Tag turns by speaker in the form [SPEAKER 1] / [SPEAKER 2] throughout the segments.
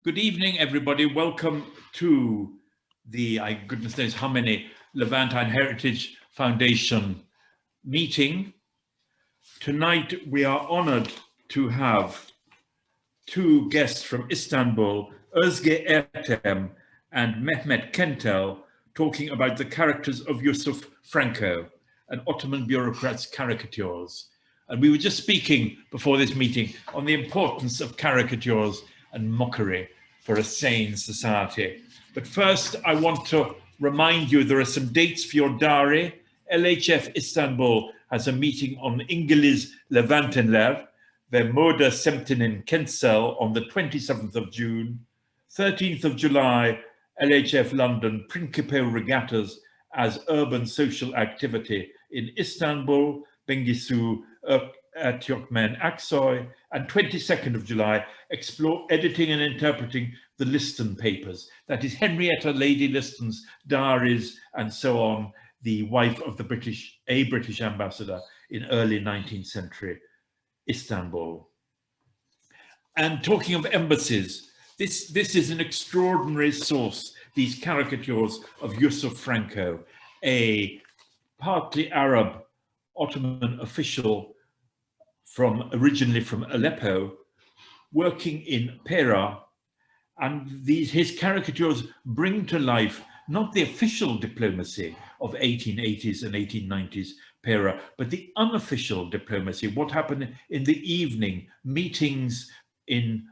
[SPEAKER 1] Good evening, everybody. Welcome to the, goodness knows how many, Levantine Heritage Foundation meeting. Tonight, we are honored to have two guests from Istanbul, Özge Ertem and Mehmet Kentel, talking about the characters of Yusuf Franco, an Ottoman bureaucrat's caricatures. And we were just speaking before this meeting on the importance of caricatures and mockery for a sane society. But first, I want to remind you there are some dates for your diary. LHF Istanbul has a meeting on İngiliz Levantenler ve Moda Semtinin Kentel on the 27th of June. 13th of July, LHF London Principe Regattas as urban social activity in Istanbul, Bengisu, Ottoman Aksoy, and 22nd of July, explore editing and interpreting the Liston papers. That is Henrietta Lady Liston's diaries and so on, the wife of the British ambassador in early 19th century Istanbul. And talking of embassies, this is an extraordinary source, these caricatures of Yusuf Franco, a partly Arab Ottoman official originally from Aleppo, working in Pera, and his caricatures bring to life not the official diplomacy of 1880s and 1890s Pera, but the unofficial diplomacy, what happened in the evening, meetings in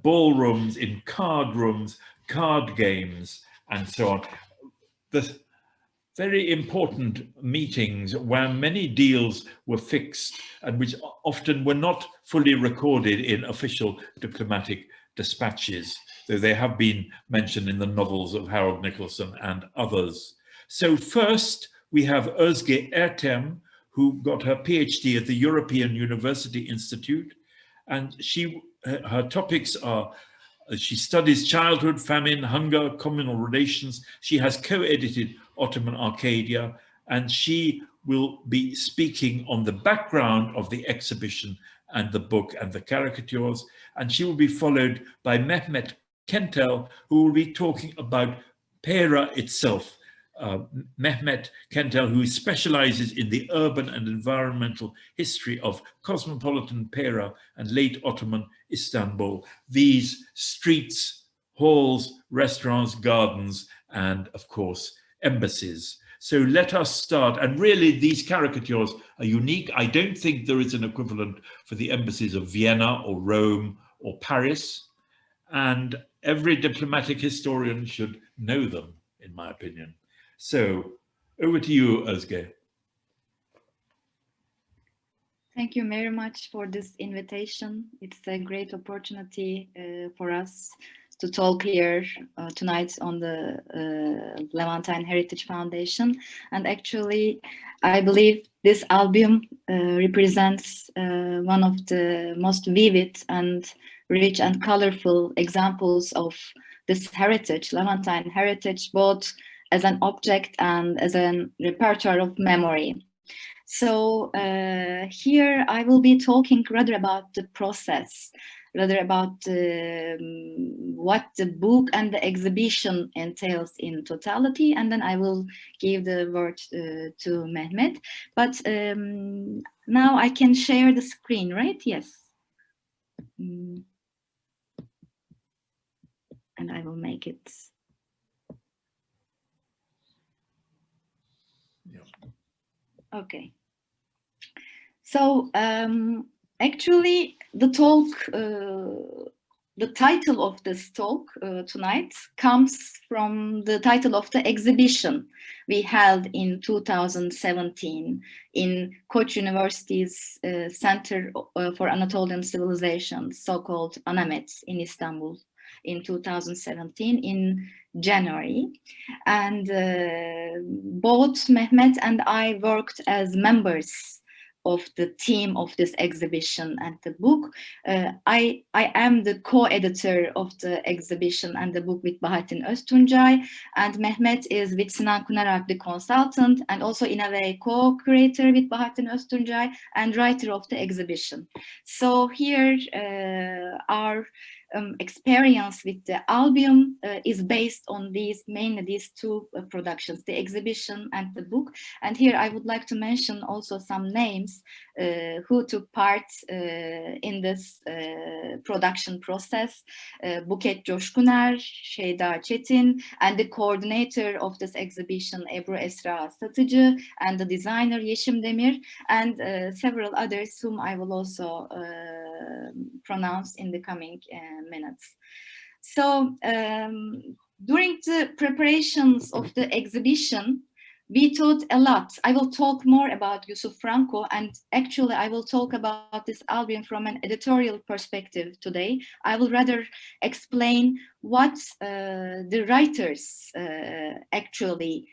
[SPEAKER 1] ballrooms, in card rooms, card games, and so on. The very important meetings where many deals were fixed and which often were not fully recorded in official diplomatic dispatches, though they have been mentioned in the novels of Harold Nicholson and others. So first, we have Özge Ertem, who got her PhD at the European University Institute, and her topics are she studies childhood, famine, hunger, communal relations. She has co-edited Ottoman Arcadia, and she will be speaking on the background of the exhibition and the book and the caricatures. And she will be followed by Mehmet Kentel, who will be talking about Pera itself. Mehmet Kentel, who specializes in the urban and environmental history of cosmopolitan Pera and late Ottoman Istanbul, these streets, halls, restaurants, gardens, and of course, embassies. So let us start. And really, these caricatures are unique. I don't think there is an equivalent for the embassies of Vienna or Rome or Paris. And every diplomatic historian should know them, in my opinion. So over to you, Özge.
[SPEAKER 2] Thank you very much for this invitation. It's a great opportunity for us to talk here tonight on the Levantine Heritage Foundation. And actually, I believe this album represents one of the most vivid and rich and colorful examples of this heritage, Levantine heritage, both as an object and as a repertoire of memory. So here I will be talking rather about the process, rather about what the book and the exhibition entails in totality, and then I will give the word to Mehmet. But now I can share the screen, right? Yes. And I will make it. Okay. So actually, the talk, the title of this talk tonight comes from the title of the exhibition we held in 2017 in Koç University's Center for Anatolian Civilizations, so-called ANAMET in Istanbul in 2017 in January. And both Mehmet and I worked as members of the team of this exhibition and the book. I am the co-editor of the exhibition and the book with Bahattin Öztuncay, and Mehmet is with Sinan Kunarak, the consultant, and also in a way co-creator with Bahattin Öztuncay and writer of the exhibition. So here our experience with the album is based on mainly these two productions, the exhibition and the book. And here I would like to mention also some names who took part in this production process. Buket Coşkuner, Şeyda Çetin, and the coordinator of this exhibition, Ebru Esra Satıcı, and the designer Yeşim Demir, and several others whom I will also pronounce in the coming minutes. So during the preparations of the exhibition, we thought a lot. I will talk more about Yusuf Franco, and actually I will talk about this album from an editorial perspective today. I will rather explain what the writers actually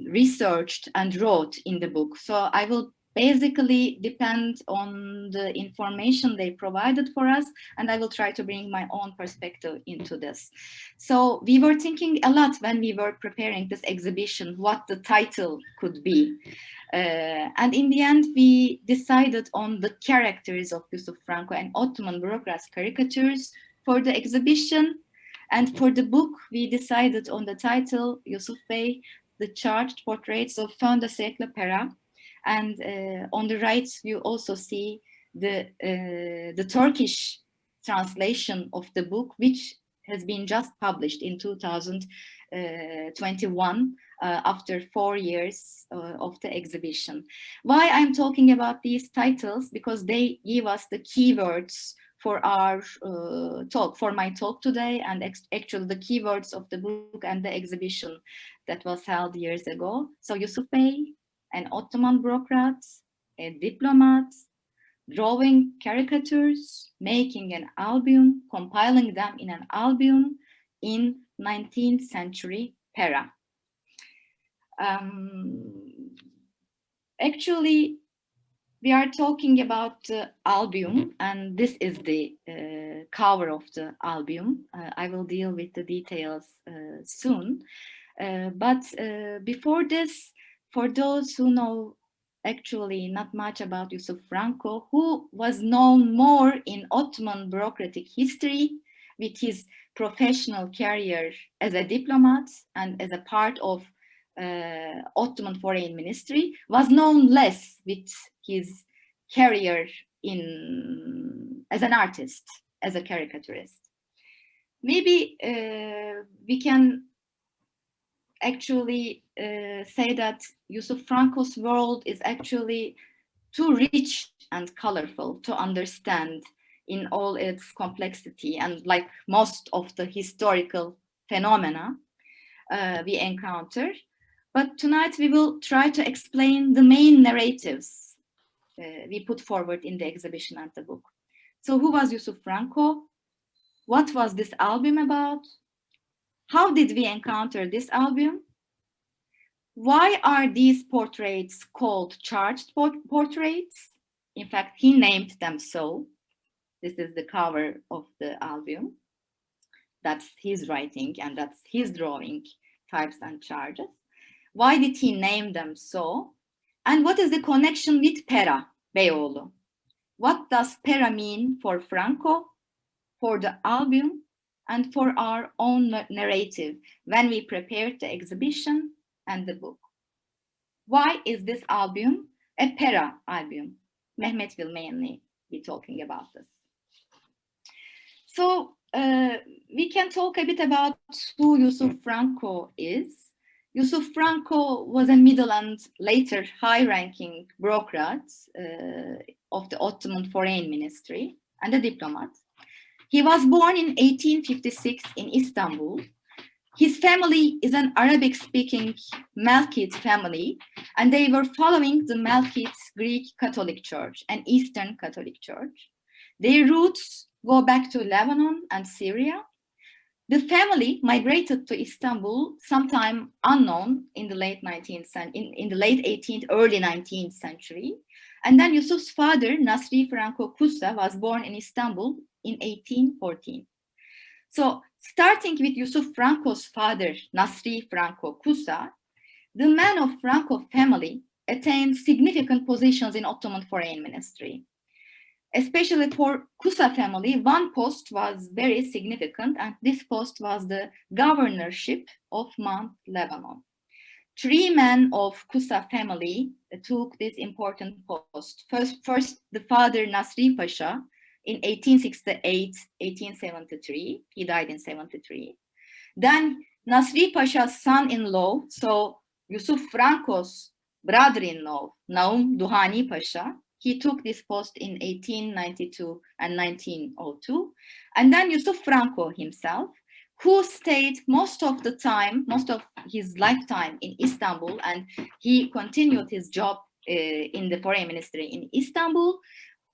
[SPEAKER 2] researched and wrote in the book. So I will basically depend on the information they provided for us, and I will try to bring my own perspective into this. So we were thinking a lot when we were preparing this exhibition, what the title could be. And in the end, we decided on the characters of Yusuf Franco and Ottoman Bureaucrat's caricatures for the exhibition. And for the book, we decided on the title, Yusuf Bey, The Charged Portraits of Fin de Siècle Pera. And on the right, you also see the Turkish translation of the book, which has been just published in 2021 after 4 years of the exhibition. Why I'm talking about these titles? Because they give us the keywords for our talk, for my talk today, and actually the keywords of the book and the exhibition that was held years ago. So Yusuf Bey, an Ottoman bureaucrat, a diplomat, drawing caricatures, making an album, compiling them in an album in 19th century Pera. Actually, we are talking about the album, and this is the cover of the album. I will deal with the details soon. But before this, for those who know actually not much about Yusuf Franco, who was known more in Ottoman bureaucratic history with his professional career as a diplomat and as a part of Ottoman Foreign Ministry, was known less with his career as an artist, as a caricaturist. Maybe we can actually say that Yusuf Franco's world is actually too rich and colorful to understand in all its complexity, and like most of the historical phenomena we encounter. But tonight we will try to explain the main narratives we put forward in the exhibition and the book. So who was Yusuf Franco? What was this album about? How did we encounter this album? Why are these portraits called charged portraits? In fact, he named them so. This is the cover of the album. That's his writing and that's his drawing types and charges. Why did he name them so? And what is the connection with Pera, Beyoğlu? What does Pera mean for Franco, for the album, and for our own narrative when we prepared the exhibition and the book? Why is this album a Pera album? Mehmet will mainly be talking about this. So we can talk a bit about who Yusuf Franco is. Yusuf Franco was a middle and later high-ranking bureaucrat of the Ottoman Foreign Ministry and a diplomat. He was born in 1856 in Istanbul. His family is an Arabic-speaking Melkite family, and they were following the Melkite Greek Catholic Church, an Eastern Catholic Church. Their roots go back to Lebanon and Syria. The family migrated to Istanbul sometime unknown in the late 18th, early 19th century. And then Yusuf's father, Nasri Franco Kusa, was born in Istanbul in 1814. So starting with Yusuf Franco's father, Nasri Franco Kusa, the man of Franco family attained significant positions in Ottoman Foreign Ministry. Especially for Kusa family, one post was very significant, and this post was the governorship of Mount Lebanon. 3 men of Kusa family took this important post. First the father Nasri Pasha in 1868-1873. He died in 73. Then Nasri Pasha's son-in-law, so Yusuf Franco's brother-in-law, Naum Duhani Pasha, he took this post in 1892 and 1902. And then Yusuf Franco himself, who stayed most of the time, most of his lifetime in Istanbul, and he continued his job in the foreign ministry in Istanbul,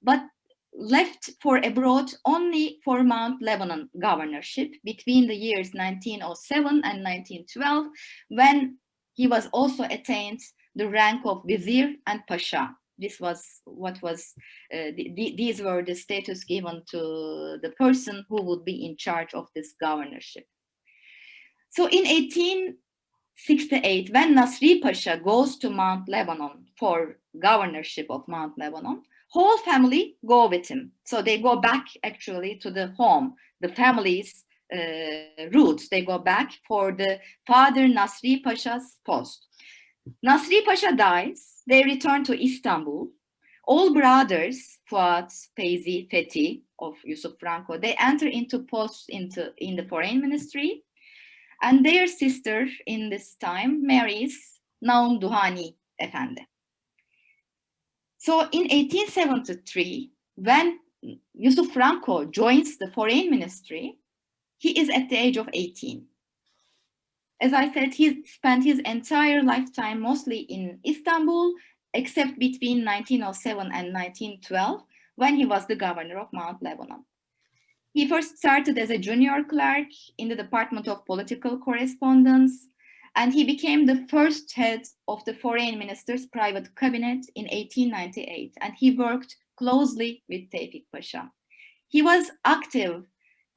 [SPEAKER 2] but left for abroad only for Mount Lebanon governorship between the years 1907 and 1912, when he was also attained the rank of vizier and pasha. This was what was, these were the status given to the person who would be in charge of this governorship. So in 1868, when Nasri Pasha goes to Mount Lebanon for governorship of Mount Lebanon, whole family go with him. So they go back actually to the home, the family's roots. They go back for the father Nasri Pasha's post. Nasri Pasha dies. They return to Istanbul. All brothers, Fuat, Feyzi, Fethi of Yusuf Franco, they enter into posts in the foreign ministry. And their sister in this time marries Naum Duhani Efendi. So in 1873, when Yusuf Franco joins the foreign ministry, he is at the age of 18. As I said, he spent his entire lifetime mostly in Istanbul, except between 1907 and 1912, when he was the governor of Mount Lebanon. He first started as a junior clerk in the Department of Political Correspondence, and he became the first head of the foreign minister's private cabinet in 1898, and he worked closely with Tevfik Pasha. He was active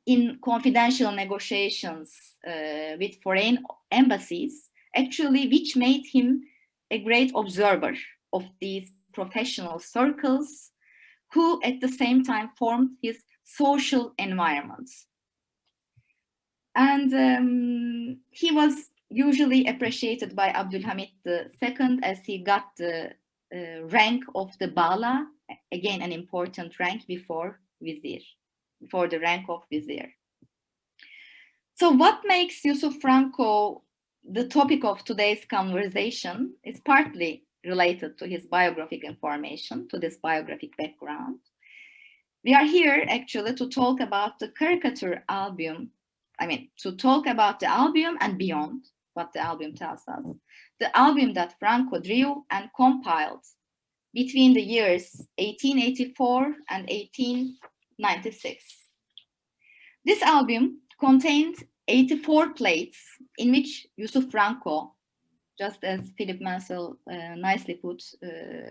[SPEAKER 2] in confidential negotiations with foreign embassies, actually, which made him a great observer of these professional circles, who at the same time formed his social environments. And he was usually appreciated by Abdülhamid II as he got the rank of the Bala, again an important rank before vizier, before the rank of vizier. So what makes Yusuf Franco the topic of today's conversation is partly related to his biographic information, to this biographic background. We are here actually to talk about the Caricature album, to talk about the album and beyond what the album tells us. The album that Franco drew and compiled between the years 1884 and 1896. This album contained 84 plates in which Yusuf Franco, just as Philip Mansell nicely put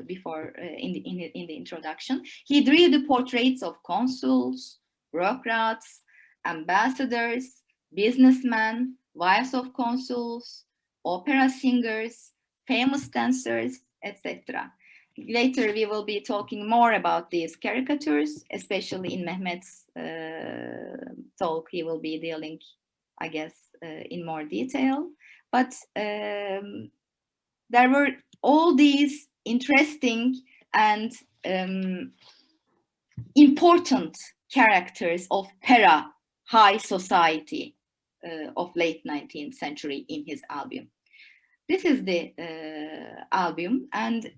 [SPEAKER 2] before in the introduction, he drew the portraits of consuls, bureaucrats, ambassadors, businessmen, wives of consuls, opera singers, famous dancers, etc. Later, we will be talking more about these caricatures, especially in Mehmet's talk. He will be dealing, I guess, in more detail. But there were all these interesting and important characters of Pera high society of late 19th century in his album. This is the album, and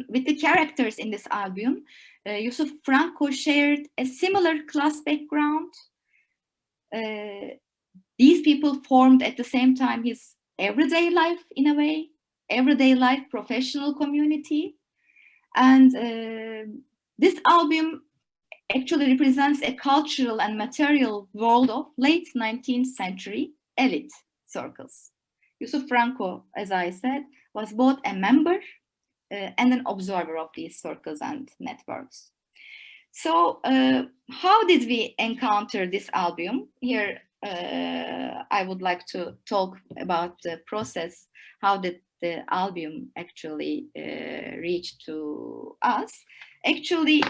[SPEAKER 2] with the characters in this album, Yusuf Franco shared a similar class background. These people formed at the same time his everyday life, in a way, everyday life professional community. And this album actually represents a cultural and material world of late 19th century elite circles. Yusuf Franco, as I said, was both a member and an observer of these circles and networks. So how did we encounter this album? Here, I would like to talk about the process. How did the album actually reach to us? Actually,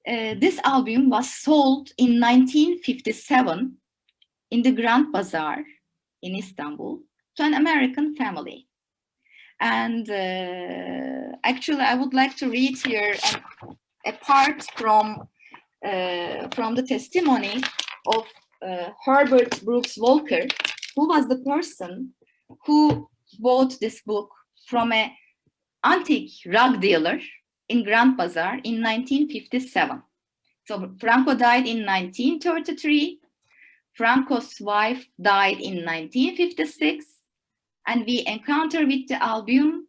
[SPEAKER 2] This album was sold in 1957 in the Grand Bazaar in Istanbul to an American family. And actually, I would like to read here a part from the testimony of Herbert Brooks Walker, who was the person who bought this book from an antique rug dealer in Grand Bazaar in 1957. So Franco died in 1933. Franco's wife died in 1956. And we encounter with the album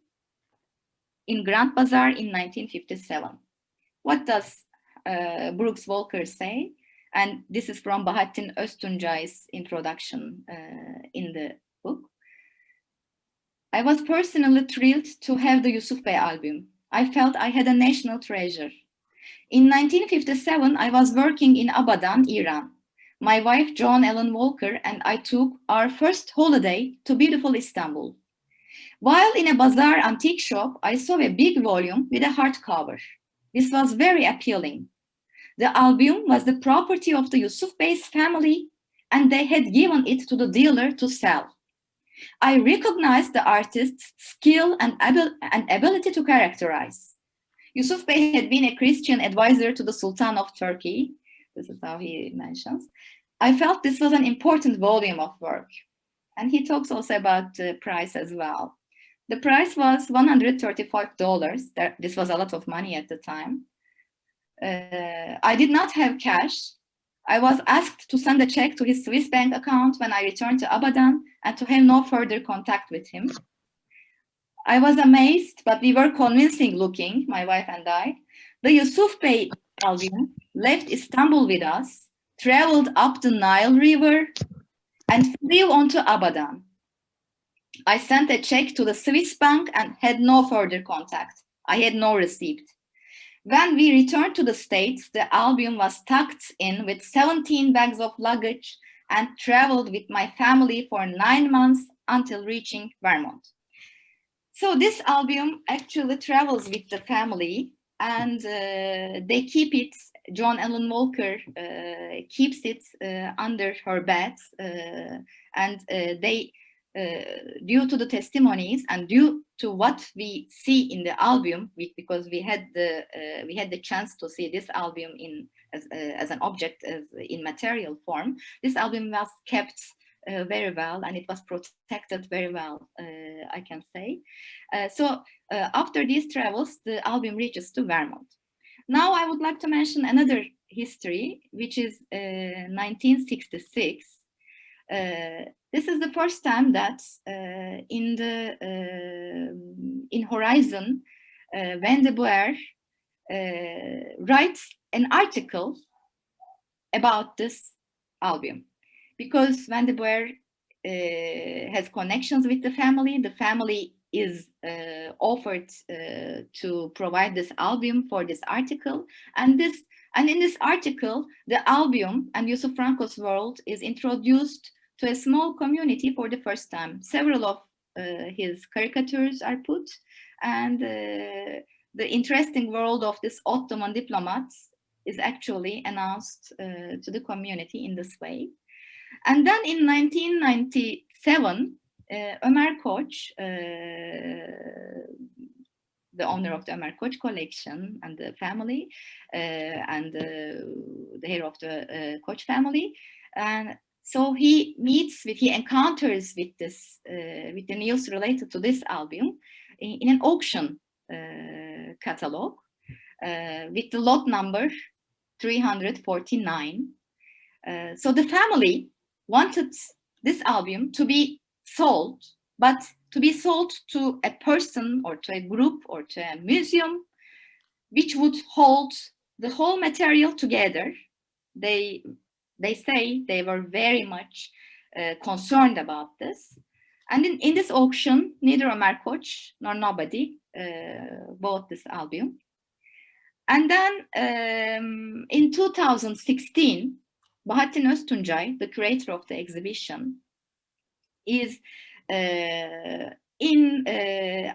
[SPEAKER 2] in Grand Bazaar in 1957. What does Brooks Walker say? And this is from Bahattin Öztuncay's introduction in the book. I was personally thrilled to have the Yusuf Bey album. I felt I had a national treasure. In 1957, I was working in Abadan, Iran. My wife, Joan Ellen Walker, and I took our first holiday to beautiful Istanbul. While in a bazaar antique shop, I saw a big volume with a hardcover. This was very appealing. The album was the property of the Yusuf Bey's family, and they had given it to the dealer to sell. I recognized the artist's skill and ability to characterize. Yusuf Bey had been a Christian advisor to the Sultan of Turkey. This is how he mentions. I felt this was an important volume of work. And he talks also about the price as well. The price was $135. This was a lot of money at the time. I did not have cash. I was asked to send a check to his Swiss bank account when I returned to Abadan and to have no further contact with him. I was amazed, but we were convincing looking, my wife and I. The Yusuf Bey album left Istanbul with us, traveled up the Nile River, and flew on to Abadan. I sent a check to the Swiss bank and had no further contact. I had no receipt. When we returned to the States, the album was tucked in with 17 bags of luggage and traveled with my family for 9 months until reaching Vermont. So this album actually travels with the family, and they keep it, John Ellen Walker keeps it under her bed, and they, due to the testimonies and due to what we see in the album, because we had the chance to see this album as an object, in material form, this album was kept very well, and it was protected very well, I can say. So after these travels, the album reaches to Vermont. Now I would like to mention another history, which is 1966. This is the first time that in Horizon, Van de Boer writes an article about this album. Because Van de Boer has connections with the family. The family is offered to provide this album for this article. And in this article, the album and Yusuf Franco's world is introduced to a small community for the first time. Several of his caricatures are put, and the interesting world of this Ottoman diplomat is actually announced to the community in this way. And then in 1997, Ömer Koç, the owner of the Ömer Koç collection and the family, and the heir of the Koç family, and so he encounters with this, with the news related to this album in an auction catalog with the lot number 349. So the family wanted this album to be sold, but to be sold to a person or to a group or to a museum which would hold the whole material together. They say they were very much concerned about this. And in this auction, neither Ömer Koç nor nobody bought this album. And then in 2016, Bahattin Öztuncay, the curator of the exhibition, is in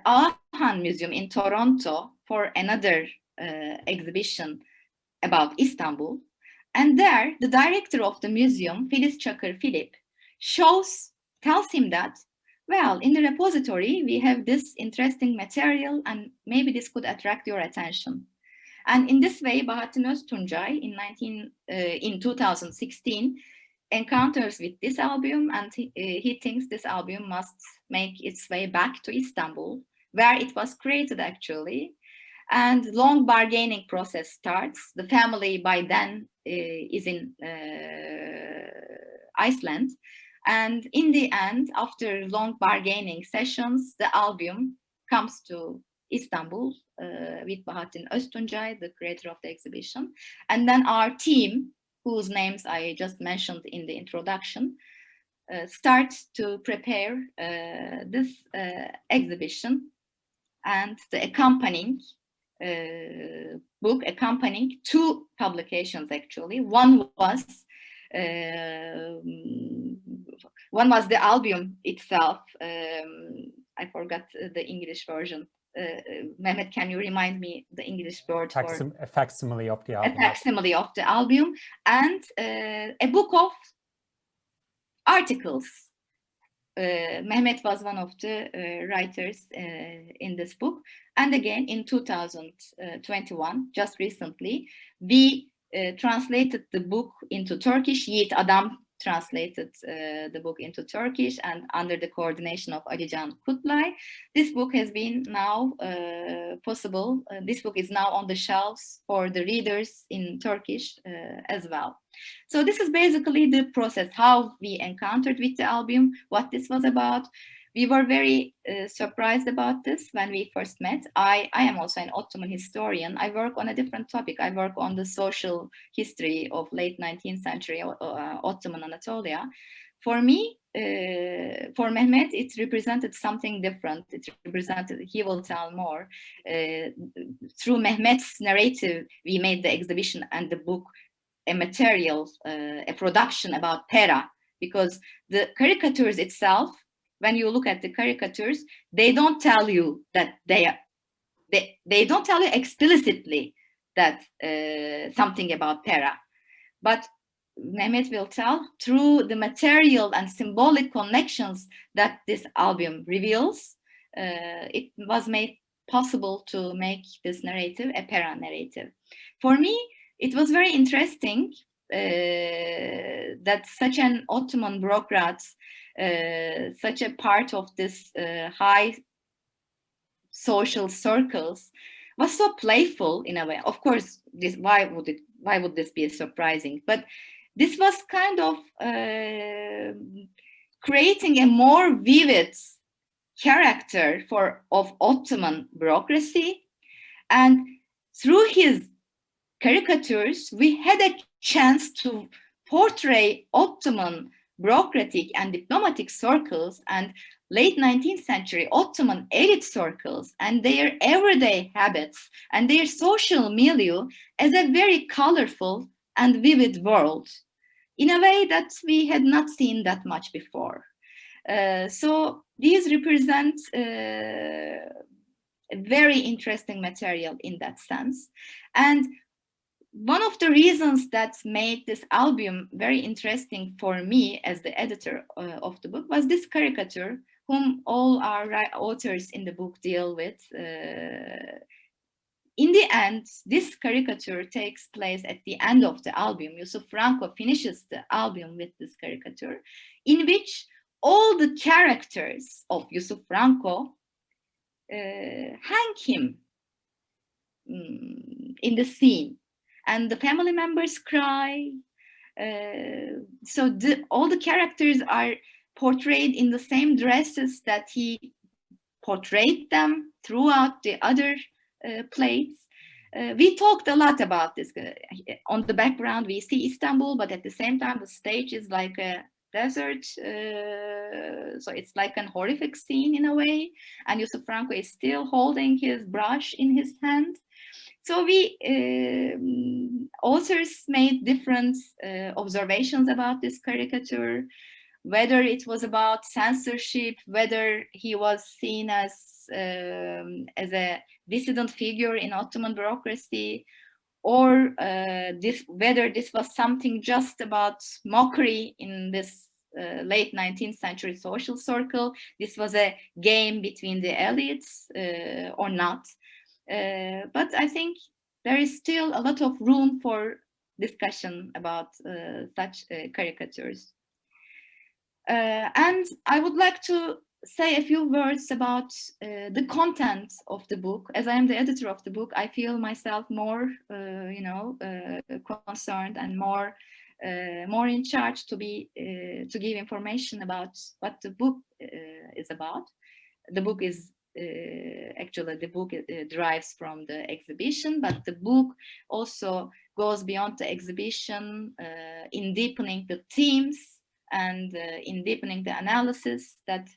[SPEAKER 2] Aachen Museum in Toronto for another exhibition about Istanbul. And there, the director of the museum, Filiz Çakır Philip, tells him that, well, in the repository, we have this interesting material and maybe this could attract your attention. And in this way, Bahattin Öztuncay in 2016 encounters with this album, and he thinks this album must make its way back to Istanbul, where it was created actually. And long bargaining process starts. The family by then is in Iceland. And in the end, after long bargaining sessions, the album comes to Istanbul with Bahattin Öztuncay, the creator of the exhibition. And then our team, whose names I just mentioned in the introduction, start to prepare this exhibition and the accompanying book, accompanying two publications actually. One was the album itself. I forgot the English version. Mehmet, can you remind me the English word for
[SPEAKER 3] a facsimile of the album?
[SPEAKER 2] A facsimile of the album, and a book of articles. Mehmet was one of the writers in this book. And again, in 2021, just recently, we translated the book into Turkish. Yiğit Adam translated the book into Turkish, and under the coordination of Alican Kutlay. This book has been now possible. This book is now on the shelves for the readers in Turkish as well. So this is basically the process, how we encountered with the album, what this was about. We were very surprised about this when we first met. I am also an Ottoman historian. I work on a different topic. I work on the social history of late 19th century Ottoman Anatolia. For me, for Mehmet, it represented something different. It represented, he will tell more. Through Mehmet's narrative, we made the exhibition and the book a material, a production about Pera, because the caricatures itself, when you look at the caricatures, they don't tell you that they don't tell you explicitly that something about Pera, but Mehmet will tell through the material and symbolic connections that this album reveals. It was made possible to make this narrative a Pera narrative. For me, it was very interesting that such an Ottoman bureaucrat, such a part of this high social circles, was so playful in a way. Of course, why would this be surprising? But this was kind of creating a more vivid character of Ottoman bureaucracy, and through his caricatures, we had a chance to portray Ottoman bureaucratic and diplomatic circles and late 19th century Ottoman elite circles and their everyday habits and their social milieu as a very colorful and vivid world in a way that we had not seen that much before. So these represent a very interesting material in that sense. And one of the reasons that made this album very interesting for me as the editor of the book was this caricature, whom all our authors in the book deal with. In the end, this caricature takes place at the end of the album. Yusuf Franco finishes the album with this caricature, in which all the characters of Yusuf Franco hang him in the scene. And the family members cry. So all the characters are portrayed in the same dresses that he portrayed them throughout the other plays. We talked a lot about this. On the background, we see Istanbul, but at the same time, the stage is like a desert. So it's like an horrific scene in a way. And Yusuf Franco is still holding his brush in his hand. So we authors made different observations about this caricature, whether it was about censorship, whether he was seen as a dissident figure in Ottoman bureaucracy, or whether this was something just about mockery in this late 19th century social circle. This was a game between the elites or not. But I think there is still a lot of room for discussion about such caricatures. And I would like to say a few words about the content of the book. As I am the editor of the book, I feel myself more, concerned and more in charge to give information about what the book is about. The book is actually the book derives from the exhibition, but the book also goes beyond the exhibition in deepening the themes and in deepening the analysis that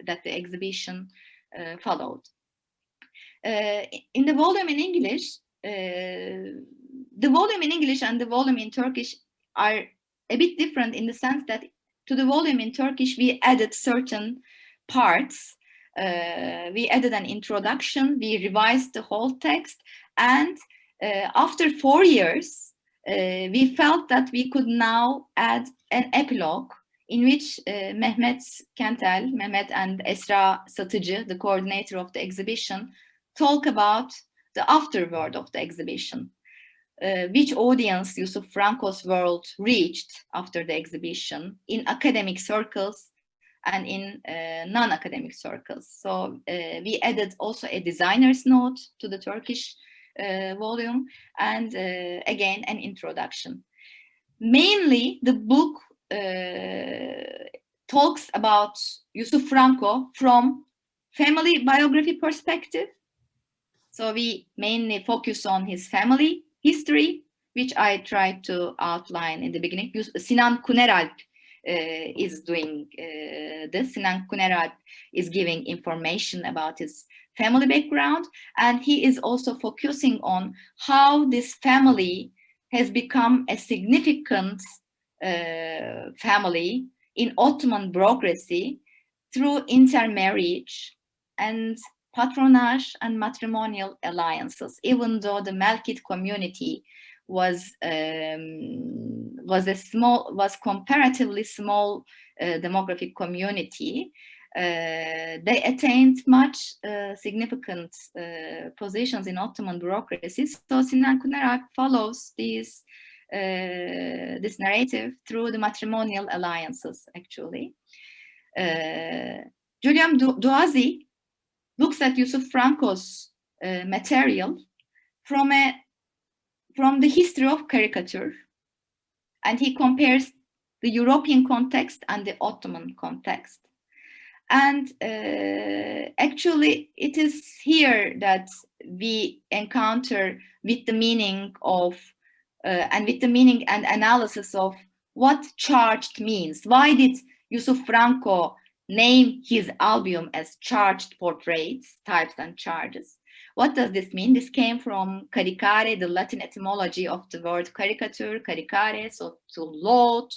[SPEAKER 2] that the exhibition followed. In the volume in English, the volume in English and the volume in Turkish are a bit different in the sense that to the volume in Turkish we added certain parts. We added an introduction, we revised the whole text, and after 4 years, we felt that we could now add an epilogue in which Kentel, Mehmet and Esra Satıcı, the coordinator of the exhibition, talk about the afterword of the exhibition. Which audience Yusuf Franco's world reached after the exhibition in academic circles and in non-academic circles. So we added also a designer's note to the Turkish volume, and again an introduction. Mainly the book talks about Yusuf Franco from family biography perspective. So we mainly focus on his family history, which I tried to outline in the beginning. Sinan Kuneralp is doing this. Sinan Kuneralp is giving information about his family background, and he is also focusing on how this family has become a significant family in Ottoman bureaucracy through intermarriage and patronage and matrimonial alliances, even though the Melkite community was comparatively small demographic community. They attained much significant positions in Ottoman bureaucracy. So Sinan Kuneralp follows this narrative through the matrimonial alliances, actually. Julian Douazi looks at Yusuf Franco's material from the history of caricature, and he compares the European context and the Ottoman context. And actually, it is here that we encounter with the meaning of and analysis of what charged means. Why did Yusuf Franco name his album as Charged Portraits, Types and Charges? What does this mean? This came from caricare, the Latin etymology of the word caricature, caricare, so to load,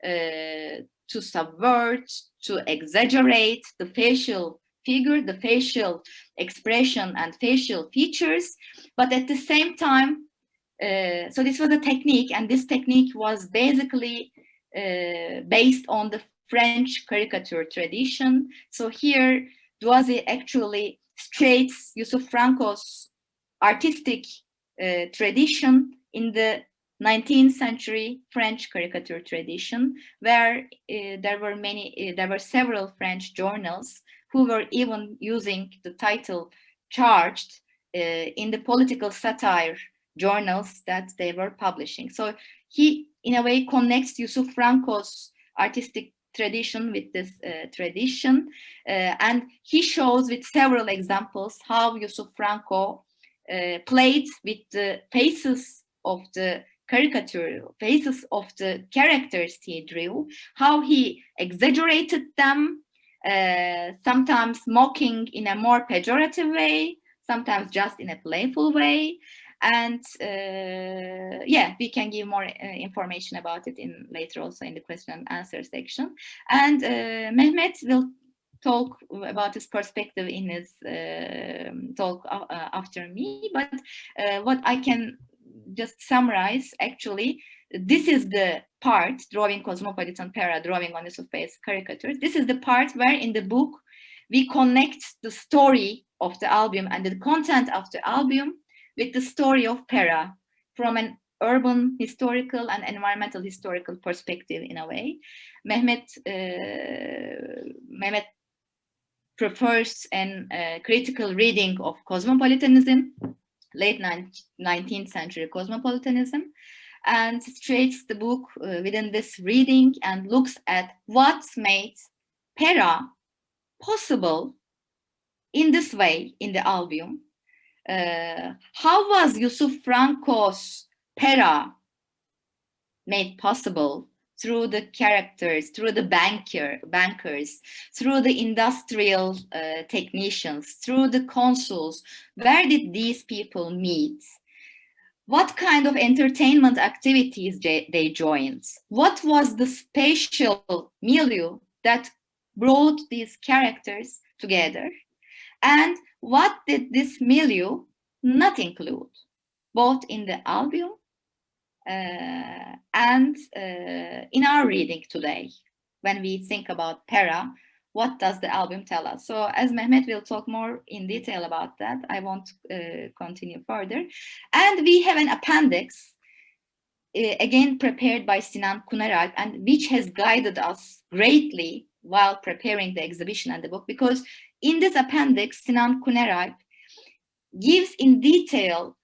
[SPEAKER 2] to subvert, to exaggerate the facial figure, the facial expression and facial features. But at the same time, so this was a technique, and this technique was basically based on the French caricature tradition. So here, Douazi actually straits Yusuf Franco's artistic tradition in the 19th century French caricature tradition, where there were several French journals who were even using the title charged in the political satire journals that they were publishing. So he, in a way, connects Yusuf Franco's artistic tradition with this tradition, and he shows with several examples how Yusuf Franco played with the faces of the caricature, faces of the characters he drew, how he exaggerated them, sometimes mocking in a more pejorative way, sometimes just in a playful way. And yeah, we can give more information about it later also in the question and answer section. And Mehmet will talk about his perspective in his talk after me, but what I can just summarize, actually, this is the part, drawing cosmopolitan para, drawing on Yusuf Bey's caricatures. This is the part where in the book we connect the story of the album and the content of the album with the story of para from an urban historical and environmental historical perspective, in a way. Mehmet prefers a critical reading of cosmopolitanism, late 19th century cosmopolitanism, and treats the book within this reading and looks at what made para possible in this way in the album. How was Yusuf Franco's para made possible? Through the characters, through the bankers, through the industrial technicians, through the consuls. Where did these people meet? What kind of entertainment activities they joined? What was the spatial milieu that brought these characters together? And what did this milieu not include, both in the album and in our reading today? When we think about para, what does the album tell us? So as Mehmet will talk more in detail about that, I won't continue further. And we have an appendix, again prepared by Sinan Kuneralp, and which has guided us greatly while preparing the exhibition and the book, because in this appendix, Sinan Kuneralp gives in detail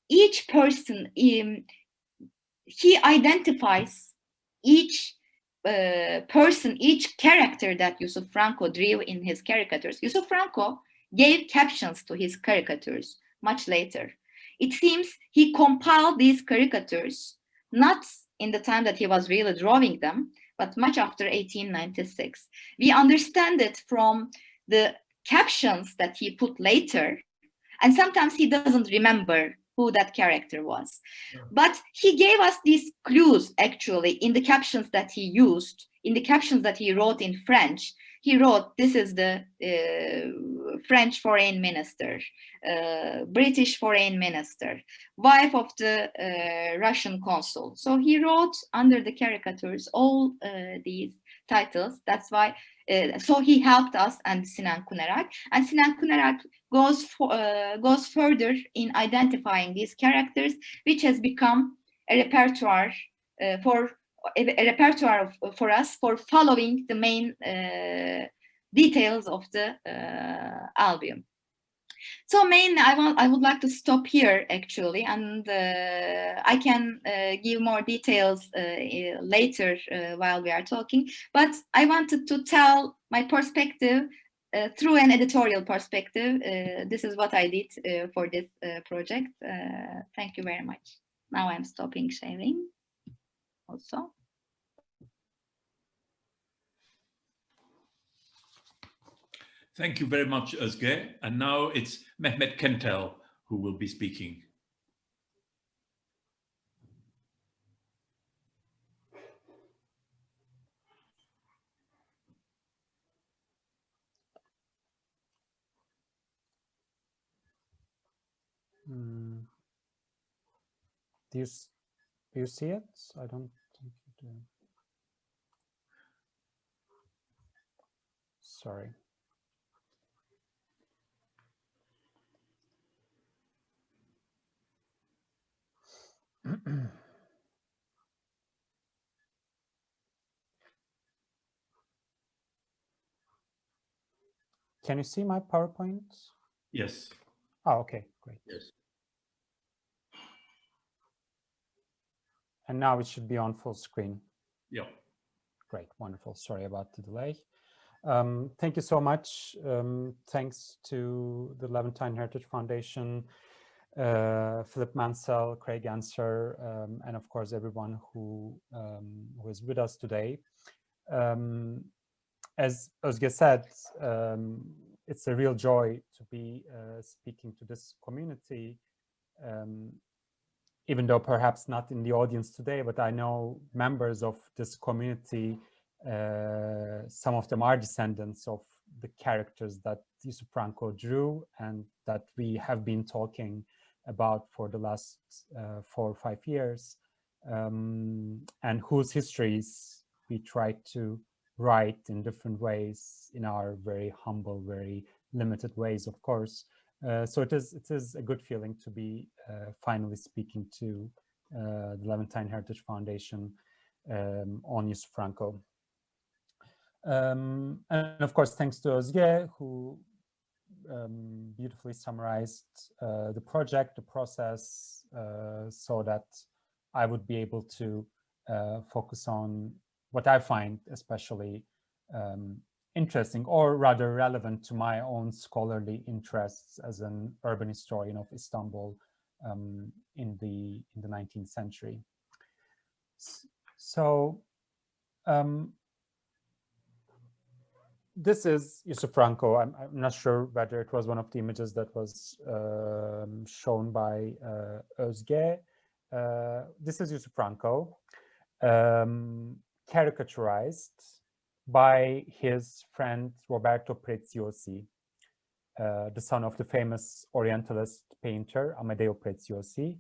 [SPEAKER 2] each person. He identifies each person, each character that Yusuf Franco drew in his caricatures. Yusuf Franco gave captions to his caricatures much later. It seems he compiled these caricatures not in the time that he was really drawing them, but much after 1896. We understand it from the captions that he put later, and sometimes he doesn't remember who that character was. Yeah. But he gave us these clues, actually, in the captions that he used, in the captions that he wrote in French. He wrote, this is the French foreign minister, British foreign minister, wife of the Russian consul. So he wrote under the caricatures all these titles. That's why, so he helped us, and Sinan Kuneralp. And Sinan Kuneralp goes further in identifying these characters, which has become a repertoire for us for following the main details of the album. So mainly, I would like to stop here, actually, and I can give more details later while we are talking. But I wanted to tell my perspective through an editorial perspective. This is what I did for this project. Thank you very much. Now I'm stopping sharing also.
[SPEAKER 1] Thank you very much, Özge. And now it's Mehmet Kentel who will be speaking.
[SPEAKER 3] Do you see it? I don't think you do. Sorry. Can you see my PowerPoint?
[SPEAKER 1] Yes.
[SPEAKER 3] Oh, okay, great.
[SPEAKER 1] Yes.
[SPEAKER 3] And now it should be on full screen.
[SPEAKER 1] Yeah.
[SPEAKER 3] Great, wonderful. Sorry about the delay. Thank you so much. Thanks to the Levantine Heritage Foundation, Philip Mansell, Craig Answer, and of course everyone who is with us today. As Özge said, it's a real joy to be speaking to this community, even though perhaps not in the audience today, but I know members of this community some of them are descendants of the characters that Yusuf Franco drew and that we have been talking about for the last 4 or 5 years, and whose histories we try to write in different ways, in our very humble, very limited ways, of course. So it is a good feeling to be finally speaking to the Levantine Heritage Foundation on Yusuf Franco. And of course, thanks to Özge, who beautifully summarized the project, the process, so that I would be able to focus on what I find especially interesting, or rather relevant to my own scholarly interests as an urban historian of Istanbul in the 19th century. So this is Yusuf Franco. I'm not sure whether it was one of the images that was shown by Özge. This is Yusuf Franco, caricaturized by his friend Roberto Preziosi, the son of the famous Orientalist painter Amedeo Preziosi,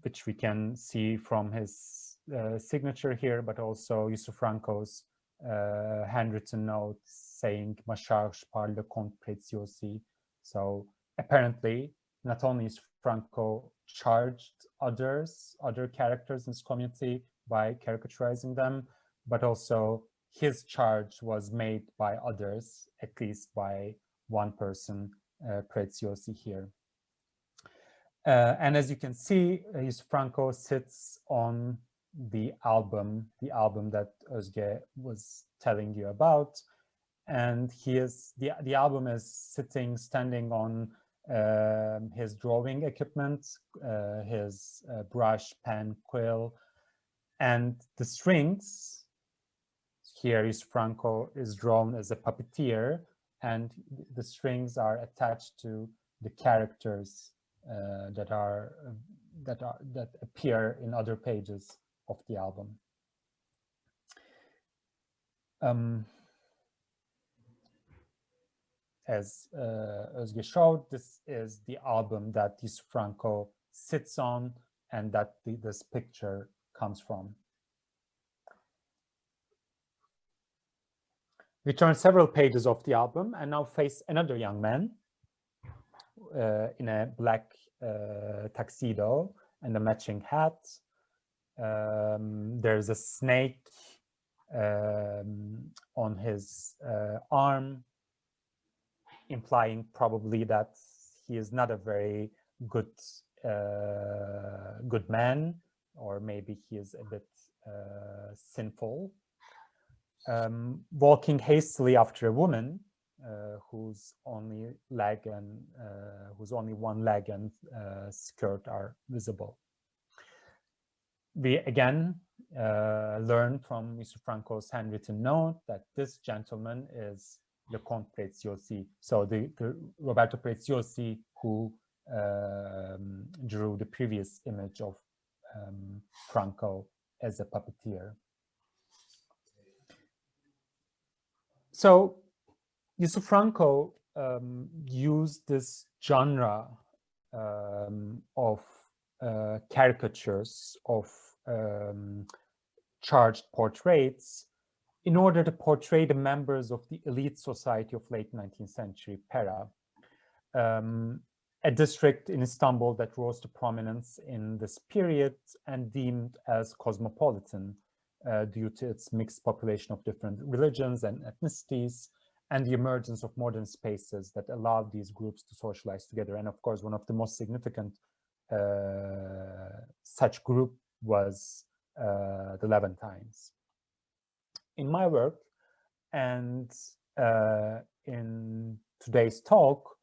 [SPEAKER 3] which we can see from his signature here, but also Yusuf Franco's handwritten note saying "Ma charge par le comte Preziosi." So apparently, not only is Franco charged other characters in his community by caricaturizing them, but also his charge was made by others, at least by one person, Preziosi here. And as you can see, Yusuf Franco sits on the album that Özge was telling you about, and the album is standing on his drawing equipment, his brush, pen, quill, and the strings. Here Yusuf Franco is drawn as a puppeteer, and the strings are attached to the characters that appear in other pages of the album. As Özge showed, this is the album that Yusuf Franco sits on and that this picture comes from. We turn several pages of the album and now face another young man in a black tuxedo and a matching hat. There's a snake on his arm, implying probably that he is not a very good man, or maybe he is a bit sinful. Walking hastily after a woman whose only one leg and skirt are visible. We again learn from Yusuf Franco's handwritten note that this gentleman is the Comte Preziosi, so the Roberto Preziosi who drew the previous image of Franco as a puppeteer. So Yusuf Franco used this genre of caricatures, of charged portraits, in order to portray the members of the elite society of late 19th century, Pera, a district in Istanbul that rose to prominence in this period and deemed as cosmopolitan due to its mixed population of different religions and ethnicities, and the emergence of modern spaces that allowed these groups to socialize together. And of course, one of the most significant such group was the Levantines. In my work and in today's talk,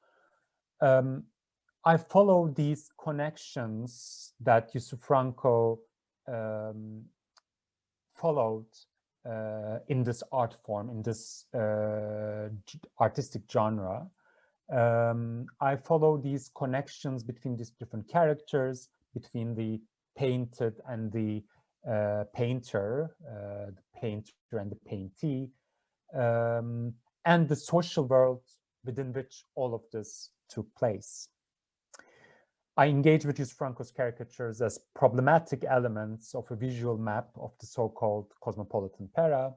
[SPEAKER 3] I follow these connections that Yusuf Franco followed in this art form, in this artistic genre. I follow these connections between these different characters, between the painted and the painter, the painter and the paintee, and the social world within which all of this took place. I engage with Yusuf Franco's caricatures as problematic elements of a visual map of the so-called cosmopolitan Pera.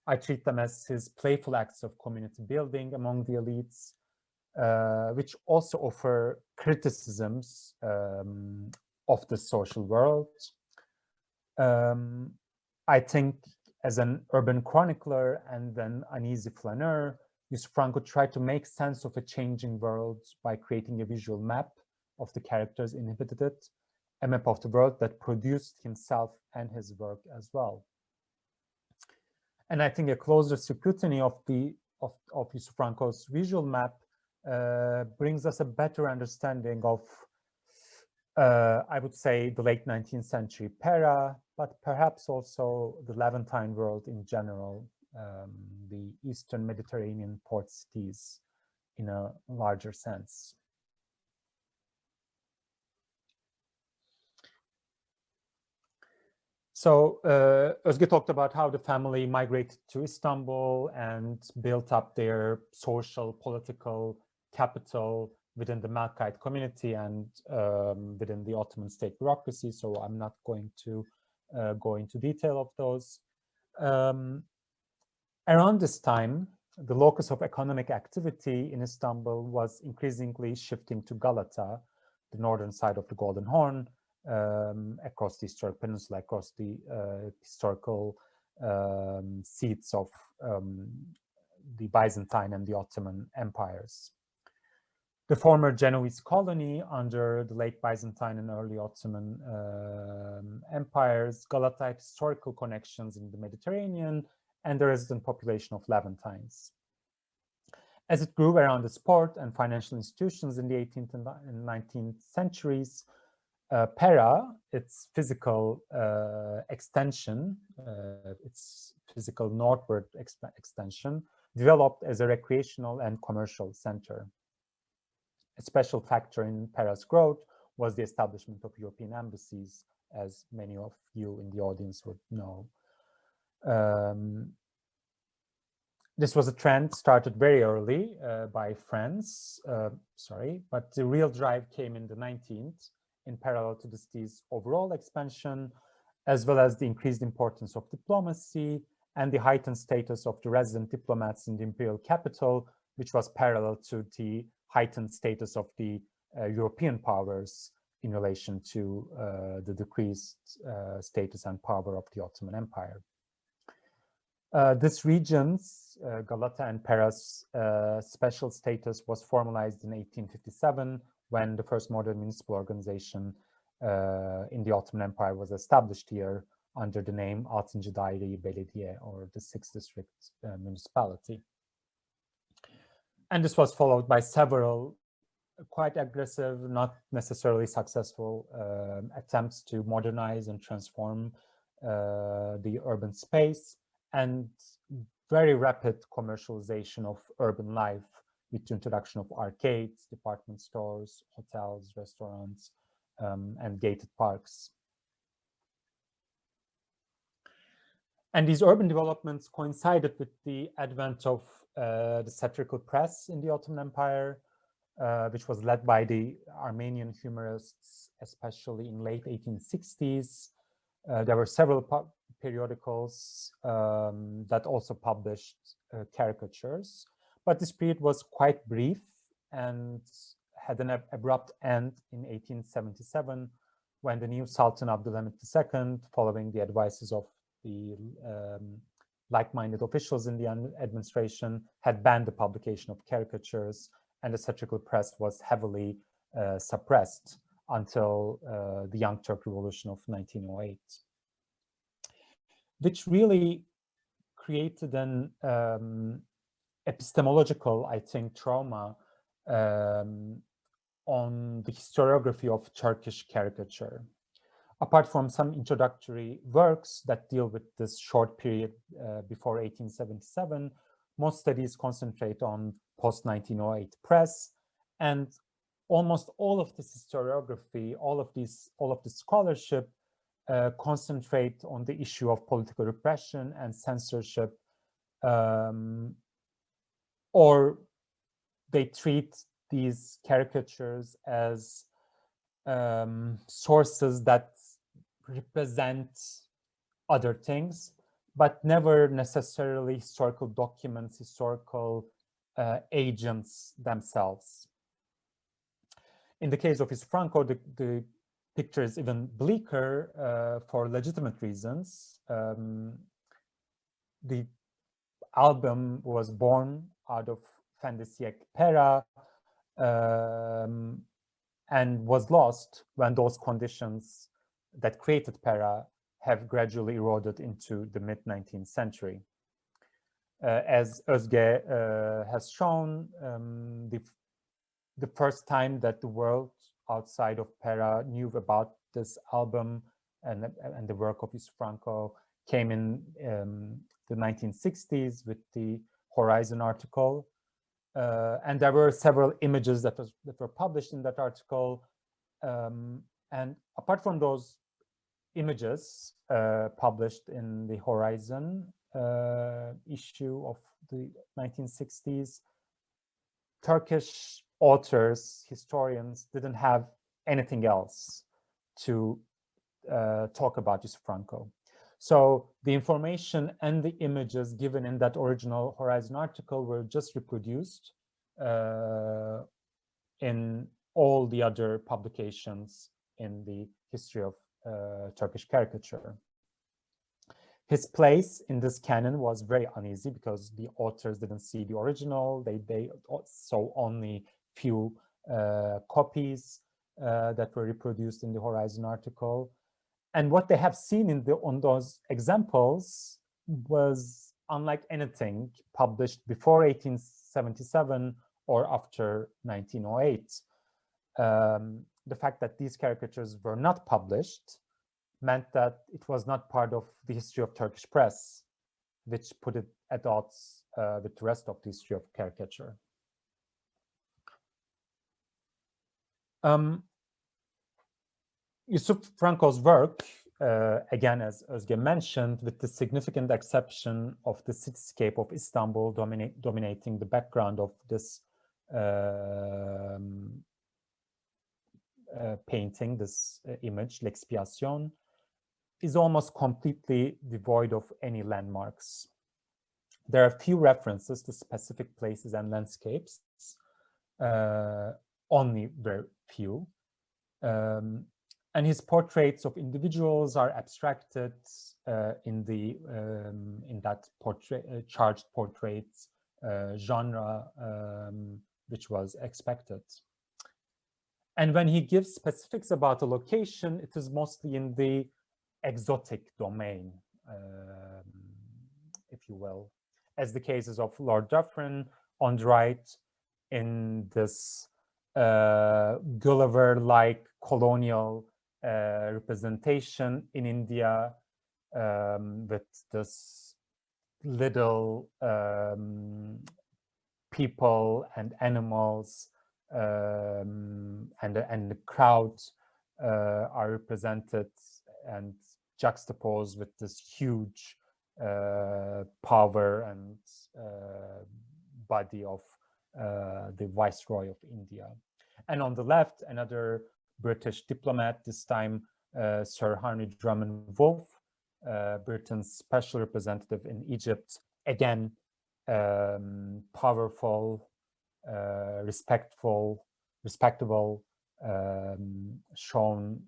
[SPEAKER 3] I treat them as his playful acts of community building among the elites, which also offer criticisms of the social world. I think as an urban chronicler and an uneasy flaneur, Yusuf Franco tried to make sense of a changing world by creating a visual map of the characters inhabited it, a map of the world that produced himself and his work as well. And I think a closer scrutiny of Yusuf Franco's visual map brings us a better understanding of, I would say, the late 19th century Pera, but perhaps also the Levantine world in general, the Eastern Mediterranean port cities in a larger sense. So Özge talked about how the family migrated to Istanbul and built up their social, political capital within the Melkite community and within the Ottoman state bureaucracy. So I'm not going to go into detail of those. Around this time, the locus of economic activity in Istanbul was increasingly shifting to Galata, the northern side of the Golden Horn, across the historic peninsula, across the historical seats of the Byzantine and the Ottoman empires. The former Genoese colony under the late Byzantine and early Ottoman empires, Galata had historical connections in the Mediterranean and the resident population of Levantines. As it grew around its port and financial institutions in the 18th and 19th centuries, Pera, its physical extension, its physical northward extension, developed as a recreational and commercial center. A special factor in Pera's growth was the establishment of European embassies, as many of you in the audience would know. This was a trend started very early by France, but the real drive came in the 19th, in parallel to the city's overall expansion, as well as the increased importance of diplomacy and the heightened status of the resident diplomats in the imperial capital, which was parallel to the heightened status of the European powers in relation to the decreased status and power of the Ottoman Empire. This region's, Galata and Pera's special status was formalized in 1857 when the first modern municipal organization in the Ottoman Empire was established here under the name Altıncı Daire-i Belediye, or the 6th District Municipality. And this was followed by several quite aggressive, not necessarily successful attempts to modernize and transform the urban space, and very rapid commercialization of urban life with the introduction of arcades, department stores, hotels, restaurants, and gated parks. And these urban developments coincided with the advent of the satirical press in the Ottoman Empire, which was led by the Armenian humorists, especially in late 1860s. There were several periodicals that also published caricatures, but this period was quite brief and had an abrupt end in 1877 when the new Sultan Abdülhamit II, following the advices of the like-minded officials in the administration, had banned the publication of caricatures, and the satirical press was heavily suppressed until the Young Turk Revolution of 1908, which really created an epistemological, I think, trauma on the historiography of Turkish caricature. Apart from some introductory works that deal with this short period before 1877, most studies concentrate on post-1908 press, and almost all of this historiography, all of this scholarship concentrate on the issue of political repression and censorship, or they treat these caricatures as sources that represent other things, but never necessarily historical documents, historical agents themselves. In the case of Yusuf Franco, the picture is even bleaker for legitimate reasons. The album was born out of fin de siècle Pera and was lost when those conditions that created Pera have gradually eroded into the mid-19th century. As Özge has shown, the first time that the world outside of Pera knew about this album and the work of Yusuf Franco came in the 1960s with the Horizon article. And there were several images that were published in that article. And apart from those images published in the Horizon issue of the 1960s, Turkish authors, historians didn't have anything else to talk about Yusuf Franco. So the information and the images given in that original Horizon article were just reproduced in all the other publications in the history of Turkish caricature. His place in this canon was very uneasy because the authors didn't see the original. They saw only few copies that were reproduced in the Horizon article. And what they have seen on those examples was unlike anything published before 1877 or after 1908. The fact that these caricatures were not published meant that it was not part of the history of Turkish press, which put it at odds with the rest of the history of caricature. Yusuf Franco's work, again, as Özge mentioned, with the significant exception of the cityscape of Istanbul dominating the background of this painting, this image, L'Expiation, is almost completely devoid of any landmarks. There are few references to specific places and landscapes, only very few. And his portraits of individuals are abstracted in that charged portraits genre, which was expected. And when he gives specifics about a location, it is mostly in the exotic domain, if you will, as the cases of Lord Dufferin on the right in this Gulliver-like colonial representation in India with this little people and animals and the crowd are represented and juxtaposed with this huge power and body of the Viceroy of India. And on the left, another British diplomat, this time Sir Henry Drummond Wolff, Britain's special representative in Egypt, again, powerful, respectable, shown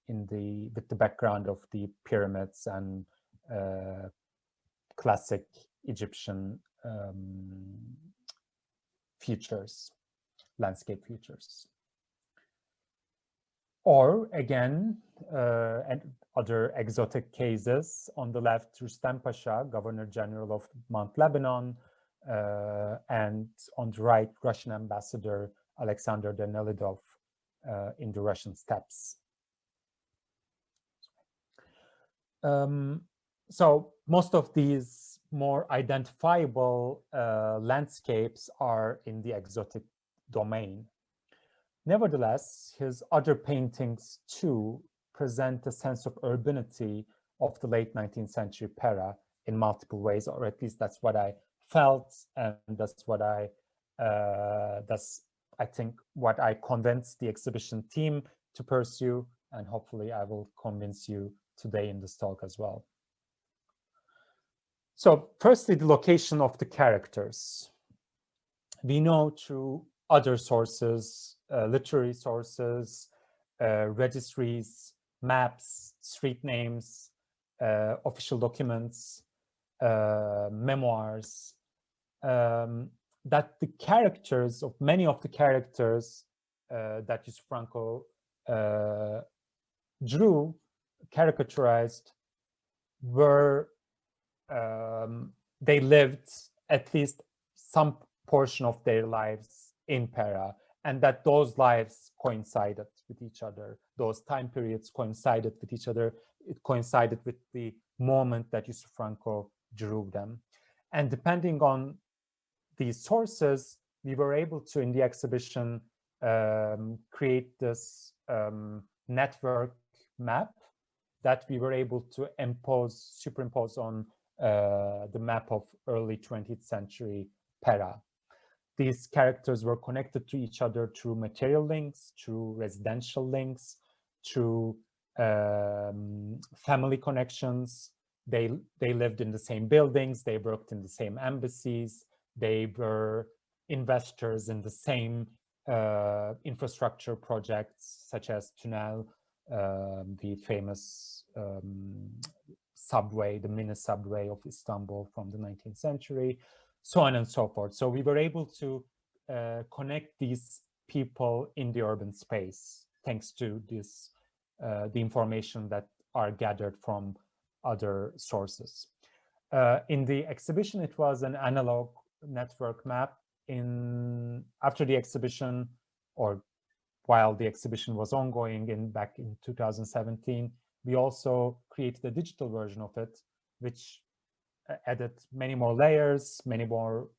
[SPEAKER 3] with the background of the pyramids and classic Egyptian features, landscape features. Or again, and other exotic cases. On the left, Rustem Pasha, Governor General of Mount Lebanon, and on the right, Russian Ambassador Alexander Danilov in the Russian steppes. So most of these more identifiable landscapes are in the exotic domain. Nevertheless, his other paintings too present a sense of urbanity of the late 19th century Pera in multiple ways, or at least that's what I felt, and that's I think what I convinced the exhibition team to pursue, and hopefully I will convince you today in this talk as well. So firstly, the location of the characters. We know through other sources, literary sources, registries, maps, street names, official documents, memoirs, that the characters of many of the characters that Yusuf Franco drew, caricaturized, were they lived at least some portion of their lives in Pera, and that those lives coincided with each other. Those time periods coincided with each other. It coincided with the moment that Yusuf Franco drew them. And depending on these sources, we were able to, in the exhibition, create this network map that we were able to superimpose on the map of early 20th century Pera. These characters were connected to each other through material links, through residential links, through family connections. They lived in the same buildings, they worked in the same embassies, they were investors in the same infrastructure projects, such as Tunnel, the famous subway, the mini subway of Istanbul from the 19th century, so on and so forth. So we were able to connect these people in the urban space, thanks to this, the information that are gathered from other sources. In the exhibition, it was an analog network map. After the exhibition, or while the exhibition was ongoing back in 2017, we also created a digital version of it, which added many more layers, many more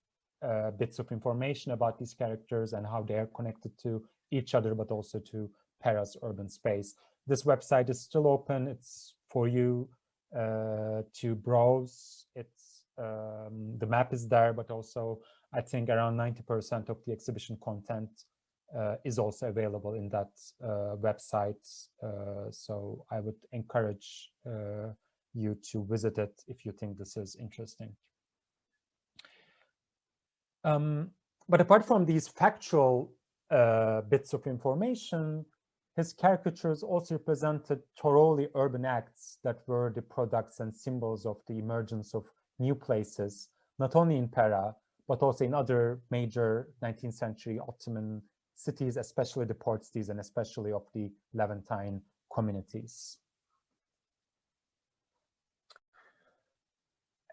[SPEAKER 3] bits of information about these characters and how they are connected to each other, but also to Pera's urban space. This website is still open. It's for you to browse. It's the map is there, but also I think around 90% of the exhibition content is also available in that website. So I would encourage you to visit it if you think this is interesting. But apart from these factual bits of information, his caricatures also represented thoroughly urban acts that were the products and symbols of the emergence of new places, not only in Pera, but also in other major 19th century Ottoman cities, especially the port cities and especially of the Levantine communities.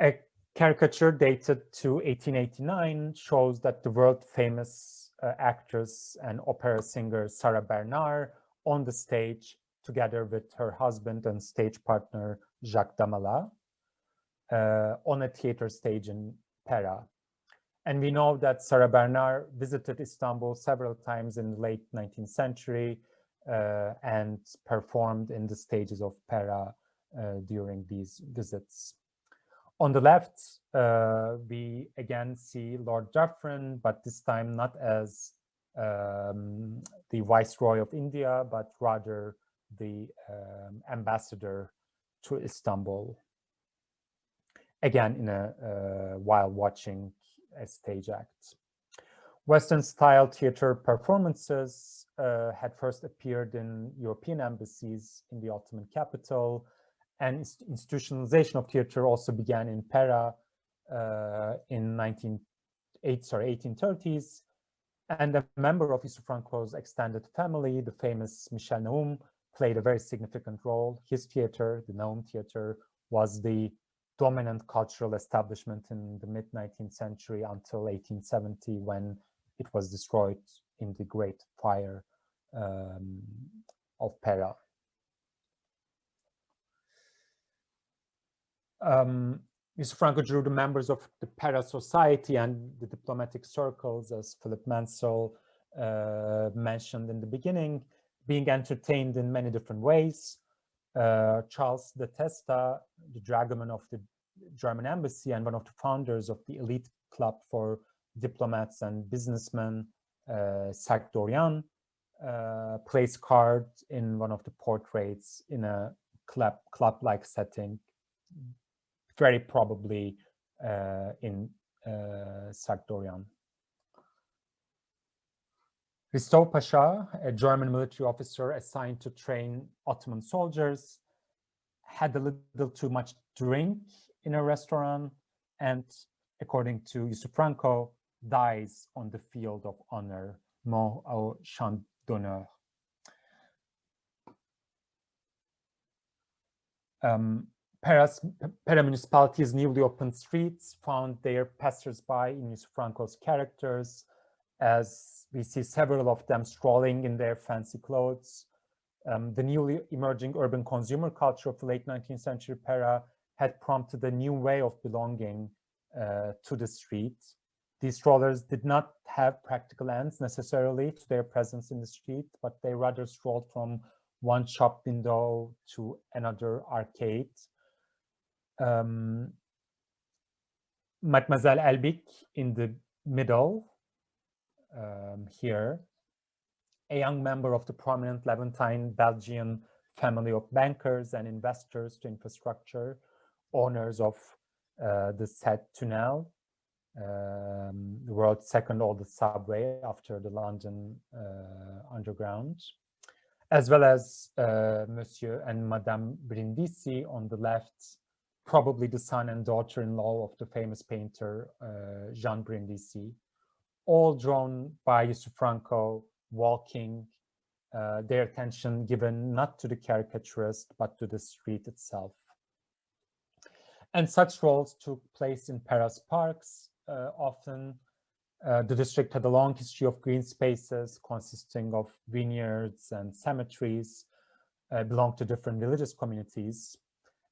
[SPEAKER 3] A caricature dated to 1889 shows that the world famous actress and opera singer Sarah Bernard on the stage together with her husband and stage partner Jacques Damala on a theater stage in Pera. And we know that Sarah Bernard visited Istanbul several times in the late 19th century and performed in the stages of Pera during these visits. On the left, we again see Lord Dufferin, but this time not as the Viceroy of India, but rather the ambassador to Istanbul. Again, while watching a stage act. Western style theater performances had first appeared in European embassies in the Ottoman capital, and institutionalization of theater also began in Pera in 1830s. And a member of Yusuf Franco's extended family, the famous Michel Naum, played a very significant role. His theater, the Naum Theater, was the dominant cultural establishment in the mid-19th century until 1870, when it was destroyed in the Great Fire of Pera. Yusuf Franco drew the members of the Pera society and the diplomatic circles, as Philip Mansell mentioned in the beginning, being entertained in many different ways. Charles de Testa, the dragoman of the German embassy and one of the founders of the elite club for diplomats and businessmen, Sark Dorian, plays cards in one of the portraits in a club-like setting, very probably in Sark Dorian. Ristov Pasha, a German military officer assigned to train Ottoman soldiers, had a little too much drink in a restaurant and, according to Yusuf Franco, dies on the field of honor, mort au champ d'honneur. Pera municipality's newly opened streets found their passers-by in Yusuf Franco's characters, as we see several of them strolling in their fancy clothes. The newly emerging urban consumer culture of the late 19th century Pera had prompted a new way of belonging to the street. These strollers did not have practical ends necessarily to their presence in the street, but they rather strolled from one shop window to another arcade. Mademoiselle Elbik in the middle, here, a young member of the prominent Levantine Belgian family of bankers and investors to infrastructure, owners of the Seine Tunnel, the world's second oldest subway after the London Underground, as well as Monsieur and Madame Brindisi on the left, probably the son and daughter-in-law of the famous painter Jean Brindisi, all drawn by Yusuf Franco, walking, their attention given not to the caricaturist, but to the street itself. And such strolls took place in Paris parks. Often, the district had a long history of green spaces consisting of vineyards and cemeteries, belonged to different religious communities.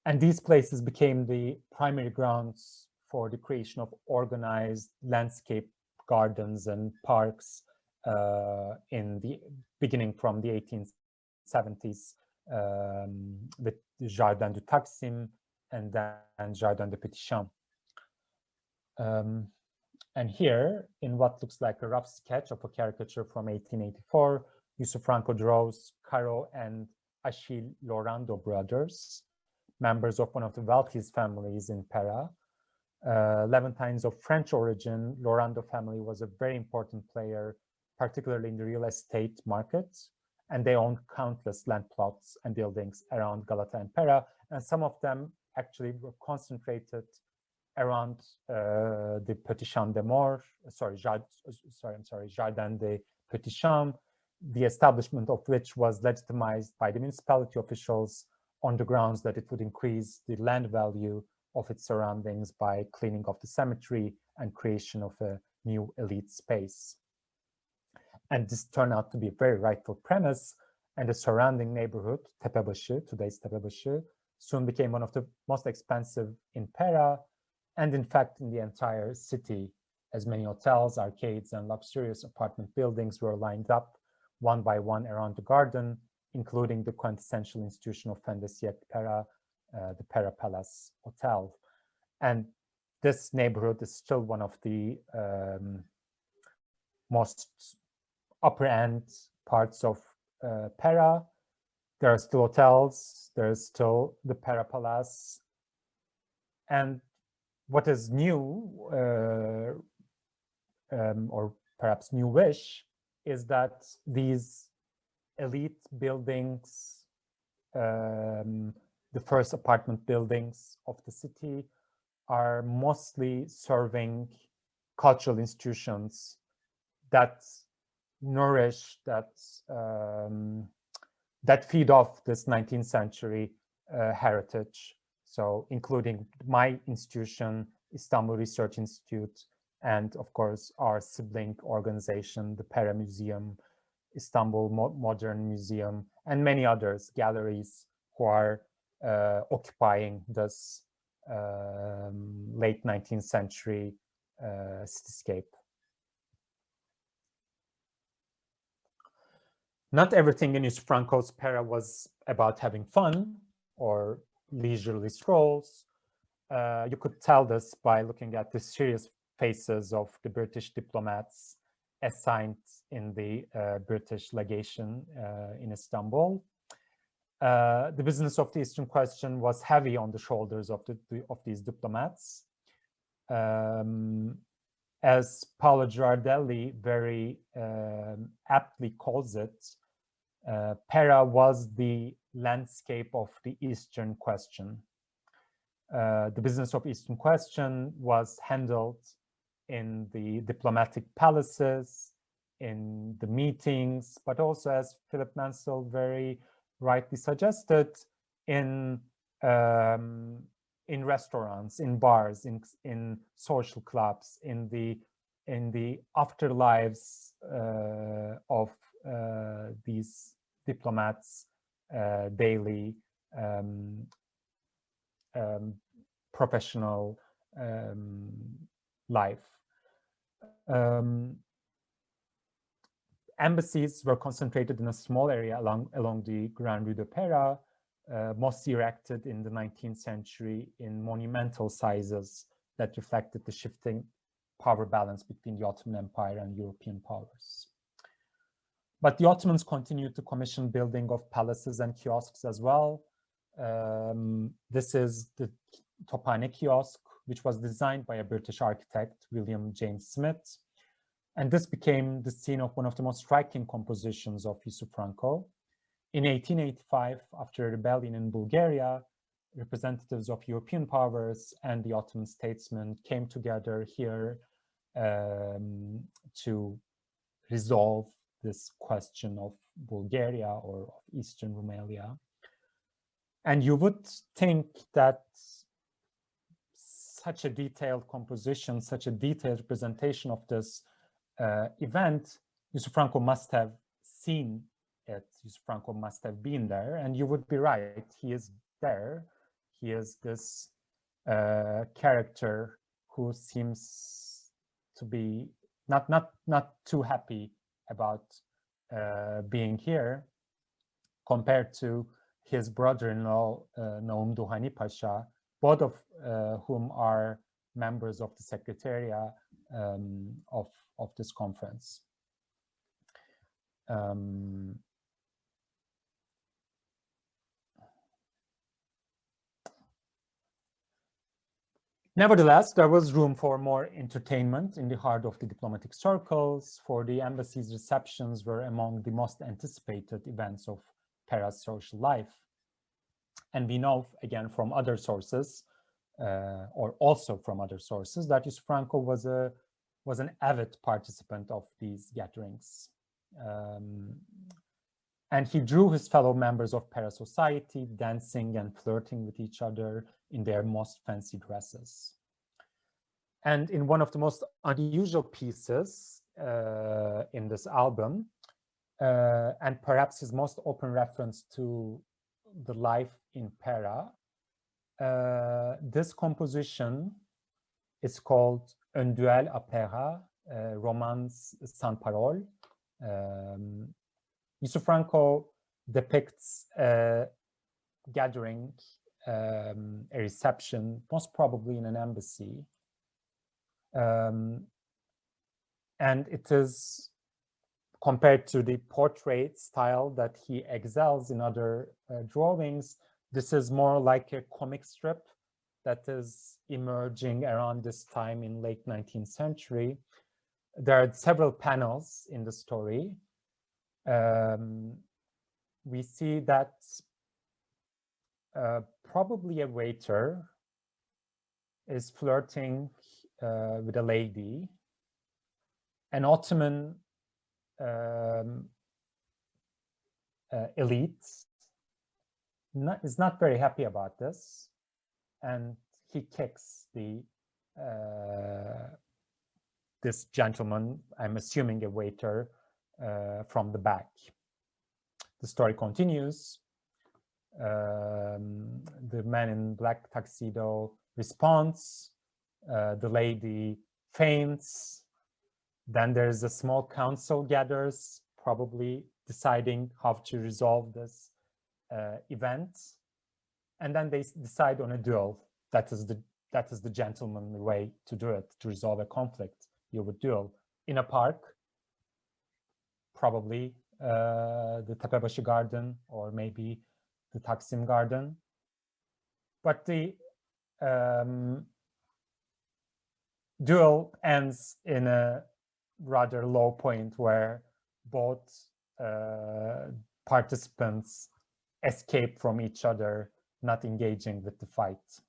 [SPEAKER 3] And these places became the primary grounds for the creation of organized landscape gardens and parks in the beginning from the 1870s with Jardin du Taksim and then Jardin de Petit Champ. And here, in what looks like a rough sketch of a caricature from 1884, Yusuf Franco draws Caro and Achille Lorando brothers, members of one of the wealthiest families in Pera. Levantines of French origin, Lorando family was a very important player, particularly in the real estate market, and they owned countless land plots and buildings around Galata and Pera, and some of them actually were concentrated around the Petit Champ de Mort, Jardin de Petit Champ, the establishment of which was legitimized by the municipality officials on the grounds that it would increase the land value of its surroundings by cleaning of the cemetery and creation of a new elite space. And this turned out to be a very rightful premise, and the surrounding neighborhood, Tepebaşı, today's Tepebaşı, soon became one of the most expensive in Pera, and in fact in the entire city, as many hotels, arcades, and luxurious apartment buildings were lined up one by one around the garden, including the quintessential institution of fin de siècle Pera, the Pera Palace Hotel. And this neighborhood is still one of the most upper end parts of Pera. There are still hotels, there's still the Pera Palace. And what is new, or perhaps newish, is that these elite buildings, the first apartment buildings of the city, are mostly serving cultural institutions that nourish, that feed off this 19th century heritage. So including my institution, Istanbul Research Institute, and of course our sibling organization, the Pera Museum, Istanbul Modern Museum, and many others, galleries who are occupying this late 19th century cityscape. Not everything in Yusuf Franco's Pera was about having fun. or leisurely strolls. You could tell this by looking at the serious faces of the British diplomats assigned in the British legation in Istanbul. The business of the Eastern question was heavy on the shoulders of these diplomats. As Paolo Girardelli very aptly calls it, Pera was the landscape of the Eastern question. The business of Eastern question was handled in the diplomatic palaces, in the meetings, but also, as Philip Mansell very rightly suggested, in restaurants, in bars, in social clubs, in the afterlives of these diplomats' daily professional life. Embassies were concentrated in a small area along the Grand Rue de Pera, mostly erected in the 19th century in monumental sizes that reflected the shifting power balance between the Ottoman Empire and European powers. But the Ottomans continued to commission building of palaces and kiosks as well. This is the Tophane kiosk, which was designed by a British architect, William James Smith. And this became the scene of one of the most striking compositions of Yusuf Franco. In 1885, after a rebellion in Bulgaria, representatives of European powers and the Ottoman statesmen came together here to resolve this question of Bulgaria or of Eastern Rumelia. And you would think that such a detailed composition, such a detailed representation of this event, Yusuf Franco must have seen it. Yusuf Franco must have been there, and you would be right. He is there. He is this character who seems to be not too happy about being here, compared to his brother-in-law Naum Duhani Pasha, both of whom are members of the Secretariat of this conference. Nevertheless, there was room for more entertainment in the heart of the diplomatic circles, for the embassy's receptions were among the most anticipated events of Pera's social life. And we know, again, from other sources, or also from other sources, that Yusuf Franco was an avid participant of these gatherings. And he drew his fellow members of Pera society, dancing and flirting with each other in their most fancy dresses. And in one of the most unusual pieces in this album, and perhaps his most open reference to the life in Pera, this composition is called Un duel à Pera, Romance sans parole. Yusuf Franco depicts a gathering, a reception, most probably in an embassy. And it is, compared to the portrait style that he excels in other drawings, this is more like a comic strip that is emerging around this time in late 19th century. There are several panels in the story. We see that probably a waiter is flirting with a lady. An Ottoman elite is not very happy about this, and he kicks this gentleman, I'm assuming a waiter, from the back. The story continues. The man in black tuxedo responds. The lady faints. Then there's a small council gathers, probably deciding how to resolve this event. and then they decide on a duel. That is the gentlemanly way to do it, to resolve a conflict. You would duel in a park, probably the Tepebaşı Garden or maybe the Taksim Garden. But the duel ends in a rather low point where both participants escape from each other, not engaging with the fight.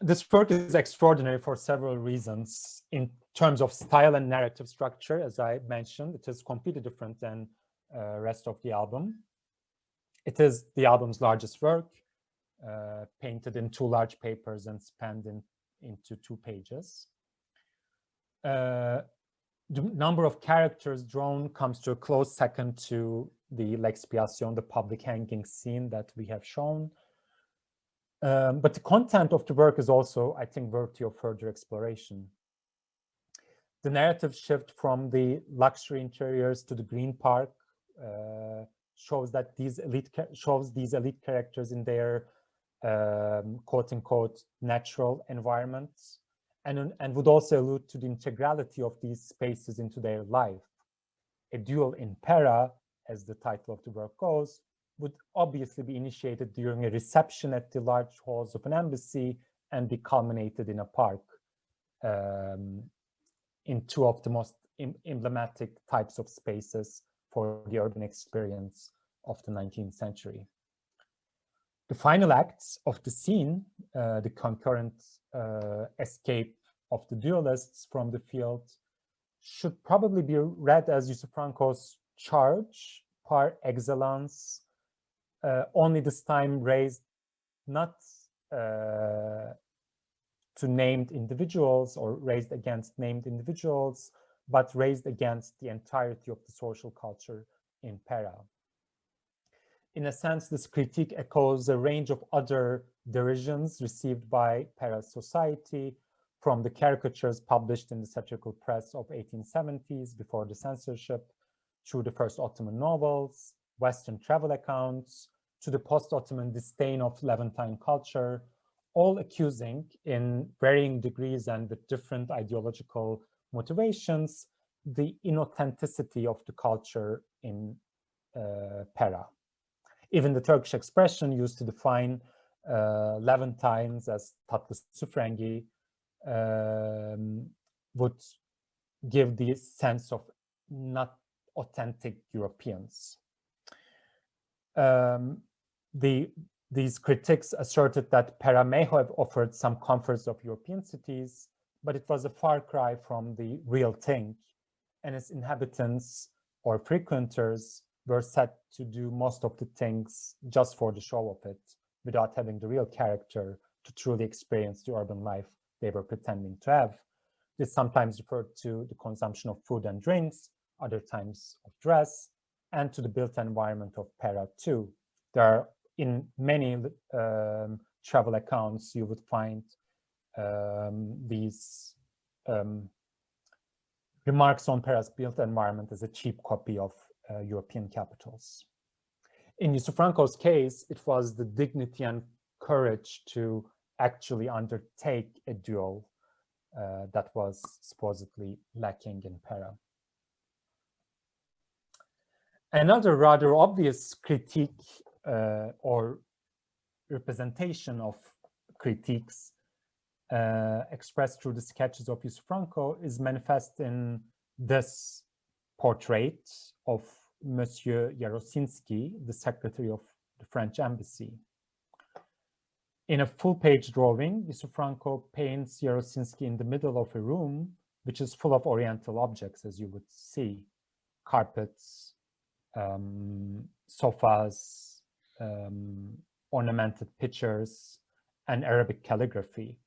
[SPEAKER 3] This work is extraordinary for several reasons. In terms of style and narrative structure, as I mentioned, it is completely different than rest of the album. It is the album's largest work, painted in 2 large papers and spanned into 2 pages. The number of characters drawn comes to a close second to the l'expiation, the public hanging scene that we have shown. But the content of the work is also, I think, worthy of further exploration. The narrative shift from the luxury interiors to the green park shows that these elite characters in their quote-unquote natural environments, and would also allude to the integrality of these spaces into their life. A duel in Pera, as the title of the work goes, would obviously be initiated during a reception at the large halls of an embassy and be culminated in a park, in 2 of the most emblematic types of spaces for the urban experience of the 19th century. The final acts of the scene, the concurrent escape of the duelists from the field, should probably be read as Yusuf Franco's charge par excellence, only this time raised not to named individuals or raised against named individuals, but raised against the entirety of the social culture in Pera. In a sense, this critique echoes a range of other derisions received by Pera's society, from the caricatures published in the satirical press of 1870s before the censorship, through the first Ottoman novels, Western travel accounts, to the post-Ottoman disdain of Levantine culture, all accusing, in varying degrees and with different ideological motivations, the inauthenticity of the culture in Pera. Even the Turkish expression used to define Levantines as tatlı süfrengi would give the sense of not authentic Europeans. These critics asserted that Pera may have offered some comforts of European cities, but it was a far cry from the real thing, and its inhabitants or frequenters were said to do most of the things just for the show of it, without having the real character to truly experience the urban life they were pretending to have. This sometimes referred to the consumption of food and drinks, other times of dress, and to the built environment of Pera too. There are, in many travel accounts, you would find these remarks on Pera's built environment as a cheap copy of European capitals. In Yusuf Franco's case, it was the dignity and courage to actually undertake a duel that was supposedly lacking in Pera. Another rather obvious critique or representation of critiques expressed through the sketches of Yusuf Franco is manifest in this portrait of Monsieur Jerosinski, the secretary of the French embassy. In a full-page drawing, Yusuf Franco paints Jerosinski in the middle of a room, which is full of Oriental objects, as you would see: carpets, sofas, ornamented pictures, and Arabic calligraphy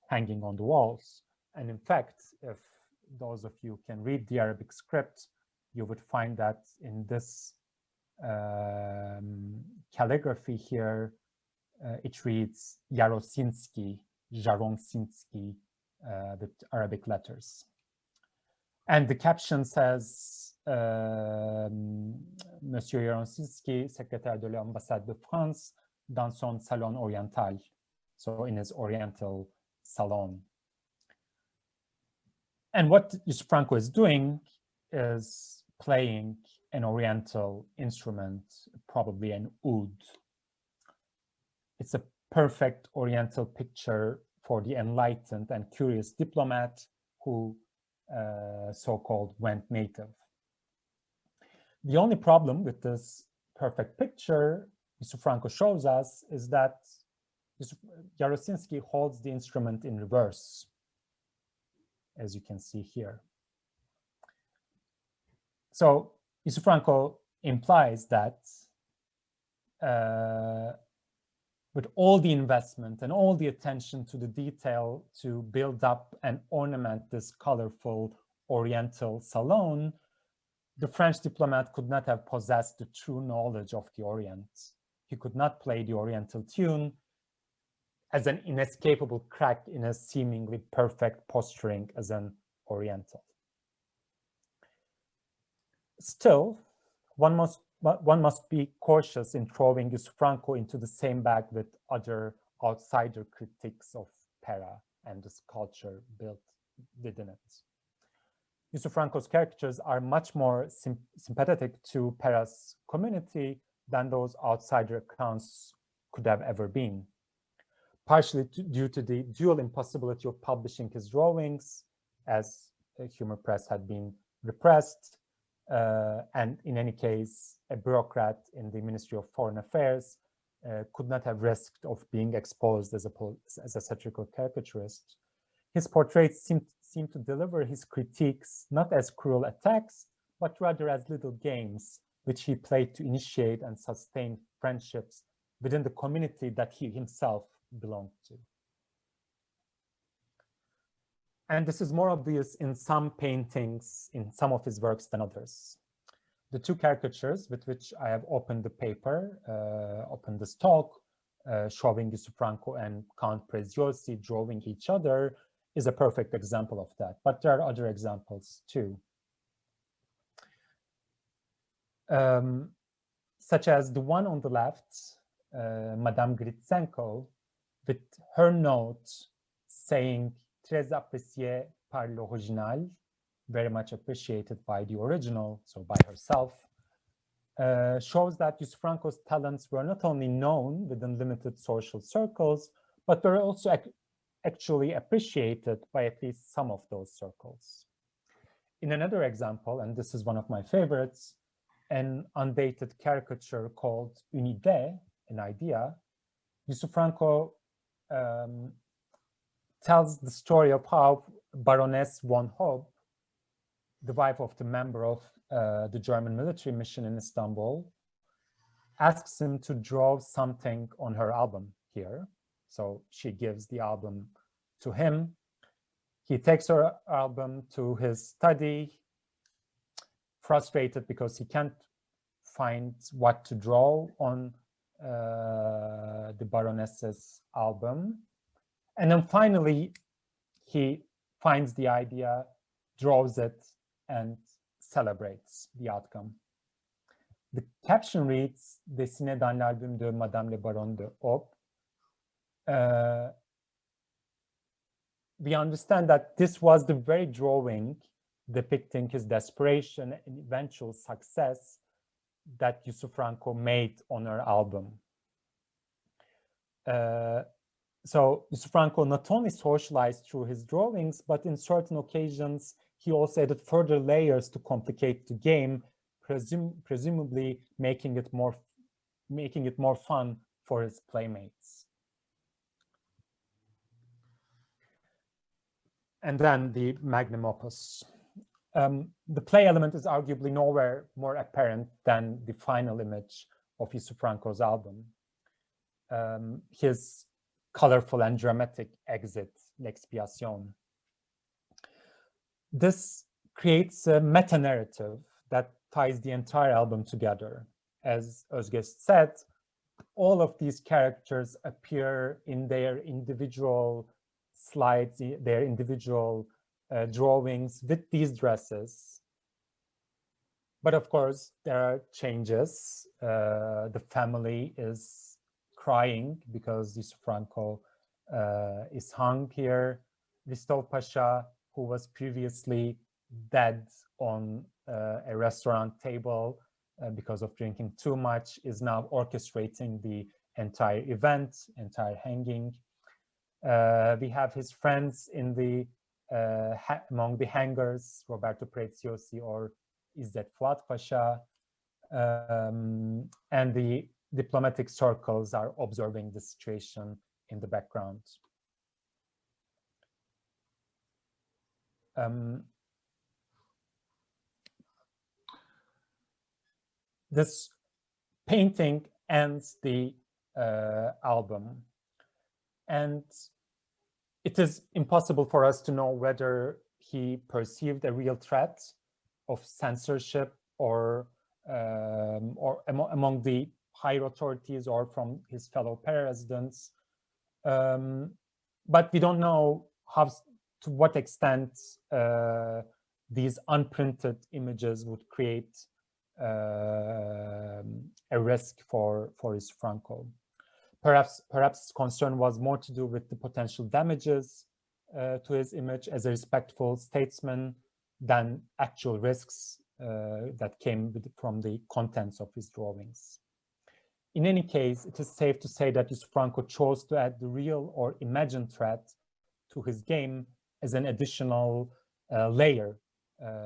[SPEAKER 3] hanging on the walls. And in fact, if those of you can read the Arabic script, you would find that in this calligraphy here, it reads Jerosinski, with Arabic letters. And the caption says, Monsieur Jerosinski, secrétaire de l'ambassade de France, dans son salon oriental, so in his oriental salon. And what Yusuf Franco is doing is playing an oriental instrument, probably an oud. It's a perfect oriental picture for the enlightened and curious diplomat who so-called went native. The only problem with this perfect picture Yusuf Franco shows us is that Jerosinski holds the instrument in reverse, as you can see here. So Yusuf Franco implies that with all the investment and all the attention to the detail to build up and ornament this colorful oriental salon, the French diplomat could not have possessed the true knowledge of the Orient. He could not play the oriental tune as an inescapable crack in a seemingly perfect posturing as an oriental. Still, one must be cautious in throwing Yusuf Franco into the same bag with other outsider critiques of Pera and this culture built within it. Yusuf Franco's caricatures are much more sympathetic to Pera's community than those outsider accounts could have ever been, partially due to the dual impossibility of publishing his drawings, as humor press had been repressed, and in any case, a bureaucrat in the Ministry of Foreign Affairs could not have risked of being exposed as a satirical caricaturist. His portraits seem to deliver his critiques not as cruel attacks, but rather as little games, which he played to initiate and sustain friendships within the community that he himself belonged to. And this is more obvious in some paintings, in some of his works than others. The two caricatures with which I have opened the paper, opened this talk, showing Yusuf Franco and Count Preziosi drawing each other, is a perfect example of that. But there are other examples too. Such as the one on the left, Madame Gritsenko, with her note saying, très apprécié par l'original, very much appreciated by the original, so by herself, shows that Yusuf Franco's talents were not only known within limited social circles, but were also actually appreciated by at least some of those circles. In another example, and this is one of my favorites, an undated caricature called Une idée, an idea, Yusuf Franco tells the story of how Baroness von Hopp, the wife of the member of the German military mission in Istanbul, asks him to draw something on her album here. So she gives the album to him. He takes her album to his study, frustrated because he can't find what to draw on the Baroness's album. And then finally, he finds the idea, draws it, and celebrates the outcome. The caption reads, Dessiné dans l'album de Madame le Baron de Hopp. We understand that this was the very drawing depicting his desperation and eventual success that Yusuf Franco made on her album. So Yusuf Franco not only socialized through his drawings, but in certain occasions, he also added further layers to complicate the game, presumably making it more fun for his playmates. And then the magnum opus. The play element is arguably nowhere more apparent than the final image of Yusuf Franco's album. His colorful and dramatic exit, L'Expiation. This creates a meta-narrative that ties the entire album together. As Özge said, all of these characters appear in their individual slides, their individual drawings with these dresses. But of course, there are changes. The family is crying because Yusuf Franco is hung here. Ristov Pasha, who was previously dead on a restaurant table because of drinking too much, is now orchestrating the entire event, entire hanging. We have his friends in the among the hangers, Roberto Preziosi or İzzet Fuat Pasha, and the diplomatic circles are observing the situation in the background. This painting ends the album, and it is impossible for us to know whether he perceived a real threat of censorship or among the higher authorities or from his fellow para-residents. But we don't know to what extent these unprinted images would create a risk for Yusuf Franco. Perhaps concern was more to do with the potential damages to his image as a respectful statesman than actual risks that came from the contents of his drawings. In any case, it is safe to say that Yusuf Franco chose to add the real or imagined threat to his game as an additional layer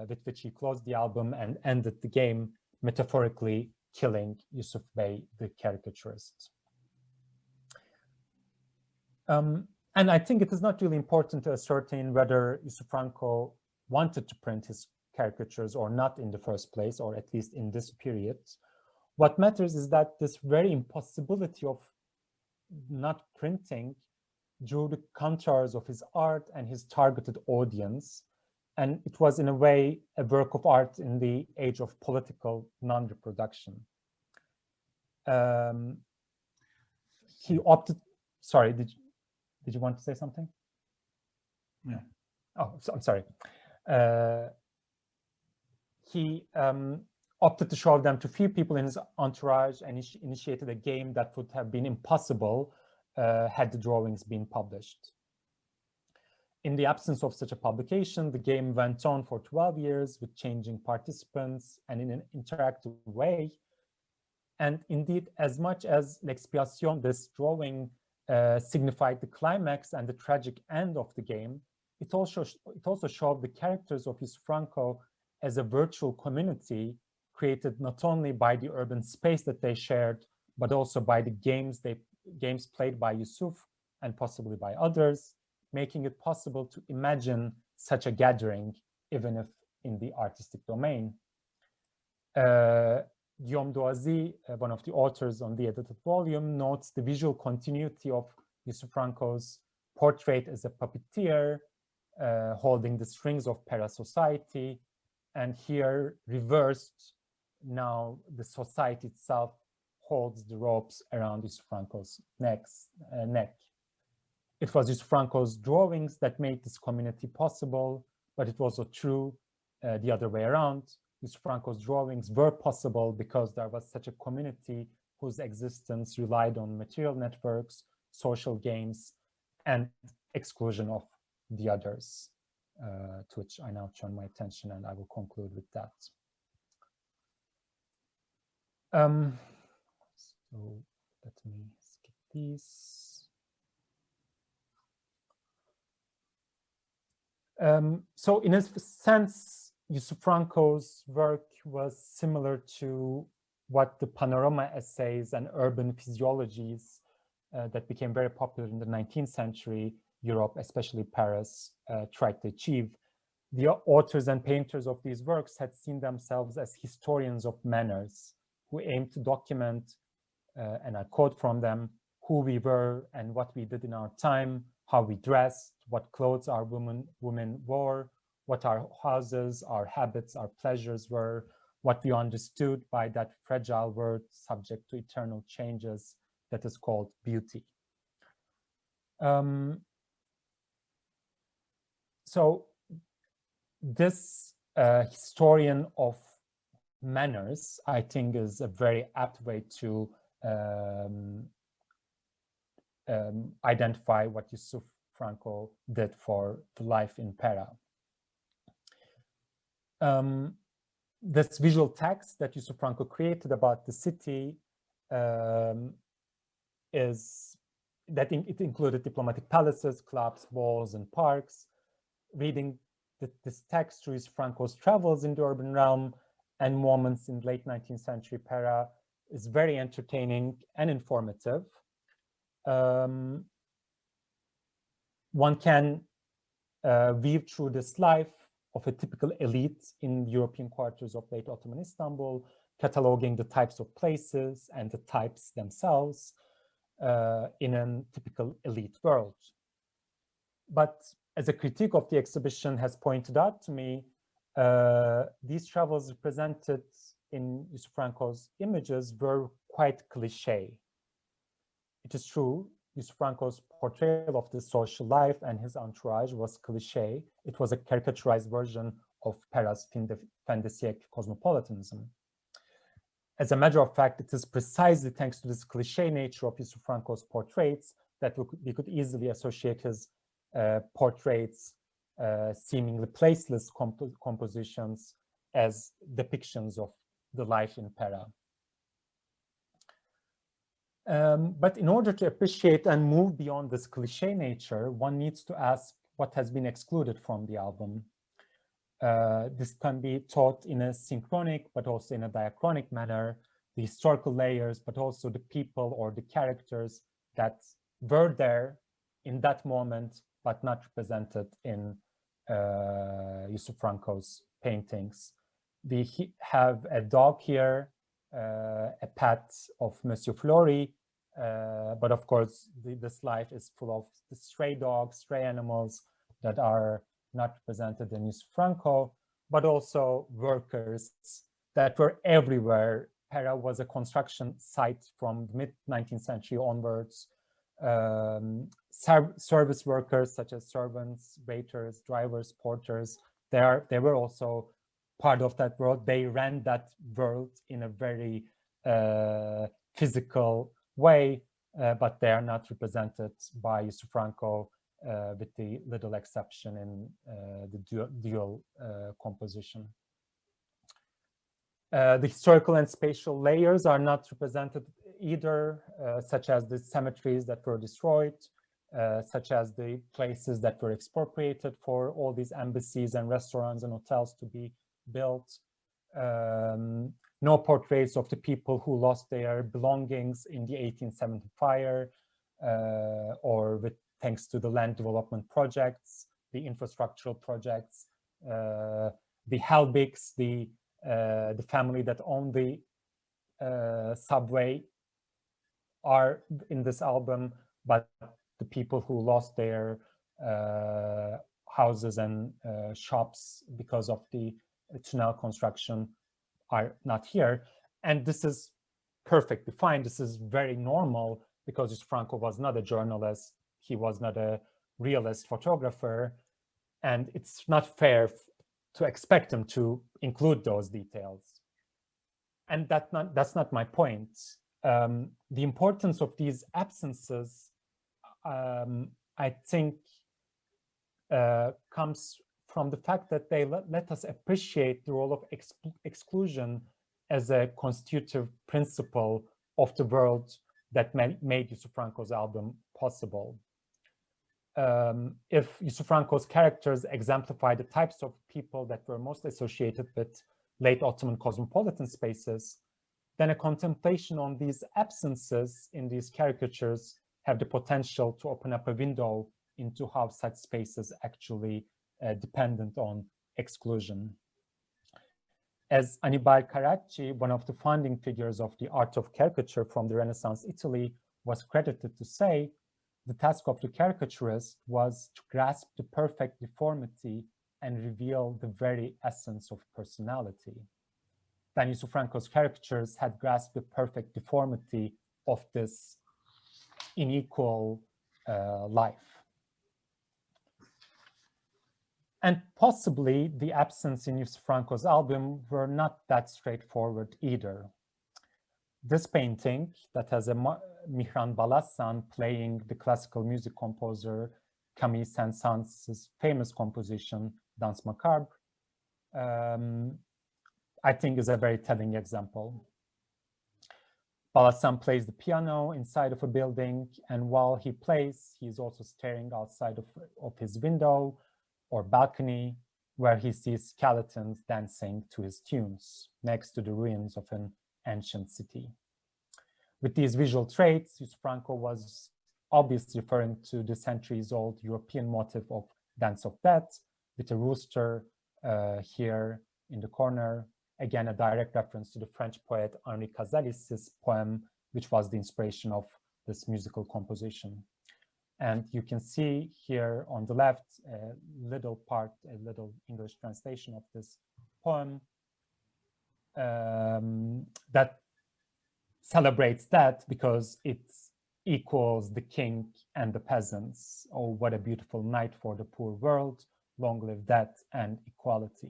[SPEAKER 3] with which he closed the album and ended the game, metaphorically killing Yusuf Bey, the caricaturist. And I think it is not really important to ascertain whether Yusuf Franco wanted to print his caricatures or not in the first place, or at least in this period. What matters is that this very impossibility of not printing drew the contours of his art and his targeted audience. And it was, in a way, a work of art in the age of political non-reproduction. He opted, sorry, did you want to say something?
[SPEAKER 1] Yeah.
[SPEAKER 3] Oh, so, I'm sorry. He opted to show them to few people in his entourage and initiated a game that would have been impossible had the drawings been published. In the absence of such a publication, the game went on for 12 years with changing participants and in an interactive way. And indeed, as much as L'Expiation, this drawing, signified the climax and the tragic end of the game, it also showed the characters of Yusuf Franco as a virtual community created not only by the urban space that they shared, but also by the games played by Yusuf and possibly by others, making it possible to imagine such a gathering, even if in the artistic domain. Guillaume Doisy, one of the authors on the edited volume, notes the visual continuity of Yusuf Franco's portrait as a puppeteer holding the strings of para-society, and here reversed, now the society itself holds the ropes around Yusuf Franco's neck. It was Yusuf Franco's drawings that made this community possible, but it was also true the other way around. Yusuf Franco's drawings were possible because there was such a community whose existence relied on material networks, social games, and exclusion of the others, to which I now turn my attention, and I will conclude with that. So let me skip these. So in a sense, Yusuf Franco's work was similar to what the panorama essays and urban physiologies that became very popular in the 19th century Europe, especially Paris, tried to achieve. The authors and painters of these works had seen themselves as historians of manners who aimed to document, and I quote from them, who we were and what we did in our time, how we dressed, what clothes our women wore, what our houses, our habits, our pleasures were, what we understood by that fragile word subject to eternal changes that is called beauty. So this historian of manners, I think is a very apt way to identify what Yusuf Franco did for the life in Pera. This visual text that Yusuf Franco created about the city is that it included diplomatic palaces, clubs, balls, and parks. Reading this text through Franco's travels in the urban realm and moments in late 19th century Pera is very entertaining and informative. One can weave through this life of a typical elite in European quarters of late Ottoman Istanbul, cataloging the types of places and the types themselves in a typical elite world. But as a critique of the exhibition has pointed out to me, these travels represented in Yusuf Franco's images were quite cliche. It is true, Yusuf Franco's portrayal of the social life and his entourage was cliche. It was a caricaturized version of Pera's fin de siècle cosmopolitanism. As a matter of fact, it is precisely thanks to this cliche nature of Yusuf Franco's portraits that we could easily associate his portraits, seemingly placeless compositions, as depictions of the life in Pera. But in order to appreciate and move beyond this cliche nature, one needs to ask what has been excluded from the album. This can be taught in a synchronic, but also in a diachronic manner, the historical layers, but also the people or the characters that were there in that moment, but not represented in Yusuf Franco's paintings. We have a dog here, a pet of Monsieur Flori, but of course, this life is full of the stray dogs, stray animals that are not represented in Yusuf Franco, but also workers that were everywhere. Pera was a construction site from the mid-19th century onwards. Service workers such as servants, waiters, drivers, porters, they were also part of that world. They ran that world in a very physical way, but they are not represented by Yusuf Franco, with the little exception in the dual composition. The historical and spatial layers are not represented either, such as the cemeteries that were destroyed, such as the places that were expropriated for all these embassies and restaurants and hotels to be built. No portraits of the people who lost their belongings in the 1870 fire, or with thanks to the land development projects, the infrastructural projects, the Helbigs, the family that owned the subway are in this album, but the people who lost their houses and shops because of the tunnel construction are not here. And this is perfectly fine. This is very normal because Yusuf Franco was not a journalist. He was not a realist photographer. And it's not fair to expect him to include those details. And that's not my point. The importance of these absences, I think, comes from the fact that they let us appreciate the role of exclusion as a constitutive principle of the world that made Yusuf Franco's album possible. If Yusuf Franco's characters exemplify the types of people that were most associated with late Ottoman cosmopolitan spaces, then a contemplation on these absences in these caricatures have the potential to open up a window into how such spaces actually dependent on exclusion. As Annibale Carracci, one of the founding figures of the art of caricature from the Renaissance Italy, was credited to say, the task of the caricaturist was to grasp the perfect deformity and reveal the very essence of personality. Then Yusuf Franco's caricatures had grasped the perfect deformity of this unequal life. And possibly the absence in Yusuf Franco's album were not that straightforward either. This painting that has a Mihran Balassan playing the classical music composer Camille Saint-Saëns's famous composition, Danse Macabre, I think is a very telling example. Balassan plays the piano inside of a building, and while he plays, he's also staring outside of his window or balcony, where he sees skeletons dancing to his tunes next to the ruins of an ancient city. With these visual traits, Yusuf Franco was obviously referring to the centuries-old European motif of Dance of Death, with a rooster here in the corner. Again, a direct reference to the French poet Henri Cazalis' poem, which was the inspiration of this musical composition. And you can see here on the left, a little English translation of this poem that celebrates that because it equals the king and the peasants. Oh, what a beautiful night for the poor world. Long live death and equality.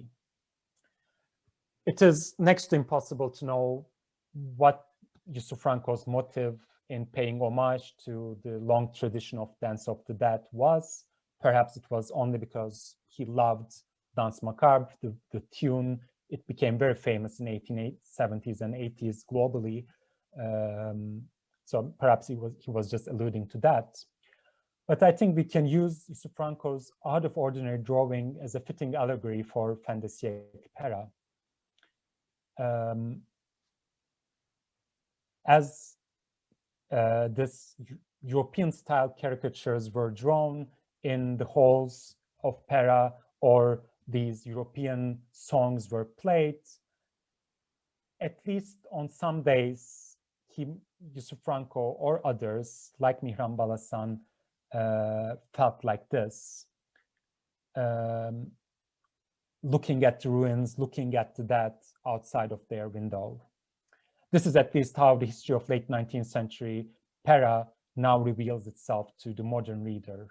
[SPEAKER 3] It is next to impossible to know what Yusuf Franco's motive in paying homage to the long tradition of Dance of the Dead was. Perhaps it was only because he loved Danse Macabre, the tune. It became very famous in 1870s and 80s globally. So perhaps he was just alluding to that. But I think we can use Yusuf Franco's out-of-ordinary drawing as a fitting allegory for fin de siècle Pera. As this European-style caricatures were drawn in the halls of Pera, or these European songs were played, at least on some days, Yusuf Franco or others, like Mihran Balassan, felt like this, looking at the ruins, looking at the dead outside of their window. This is at least how the history of late 19th century Pera now reveals itself to the modern reader,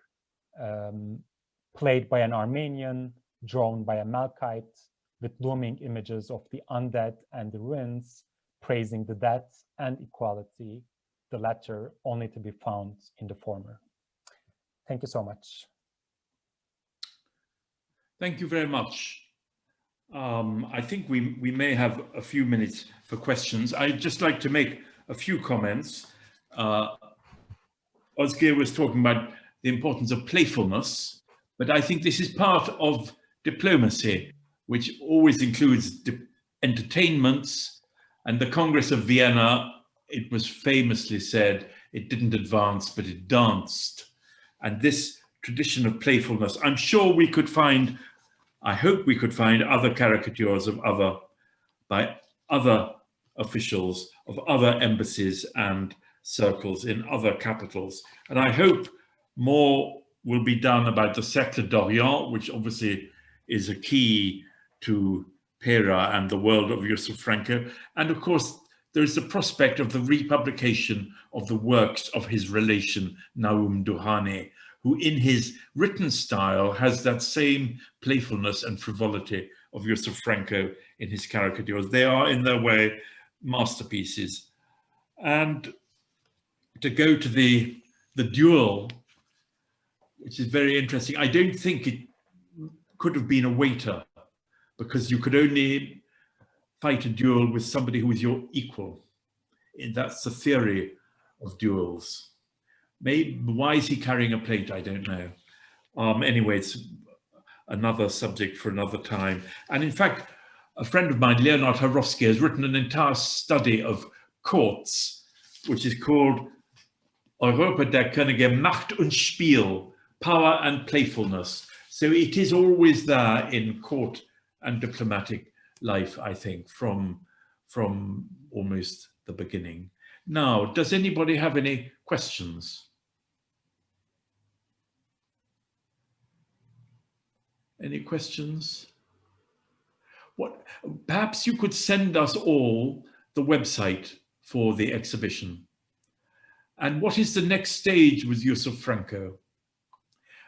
[SPEAKER 3] played by an Armenian, drawn by a Melkite, with looming images of the undead and the ruins, praising the dead and equality, the latter only to be found in the former. Thank you so much.
[SPEAKER 1] Thank you very much. I think we may have a few minutes for questions. I'd just like to make a few comments. Özge was talking about the importance of playfulness, but I think this is part of diplomacy, which always includes entertainments. And the Congress of Vienna, it was famously said, it didn't advance, but it danced. And this tradition of playfulness, I'm sure we could find, I hope we could find other caricatures by other officials of other embassies and circles in other capitals. And I hope more will be done about the Cercle d'Orient, which obviously is a key to Pera and the world of Yusuf Franco. And of course, there is the prospect of the republication of the works of his relation, Naum Duhane, who in his written style has that same playfulness and frivolity of Yusuf Franco in his caricatures. They are, in their way, masterpieces. And to go to the duel, which is very interesting, I don't think it could have been a waiter, because you could only fight a duel with somebody who is your equal. And that's the theory of duels. Maybe, why is he carrying a plate? I don't know. Anyway, it's another subject for another time. And in fact, a friend of mine, Leonard Harowski, has written an entire study of courts, which is called Europa der Könige, Macht und Spiel, Power and Playfulness. So it is always there in court and diplomatic life, I think, from almost the beginning. Now, does anybody have any questions? Any questions? Perhaps you could send us all the website for the exhibition. And what is the next stage with Yusuf Franco?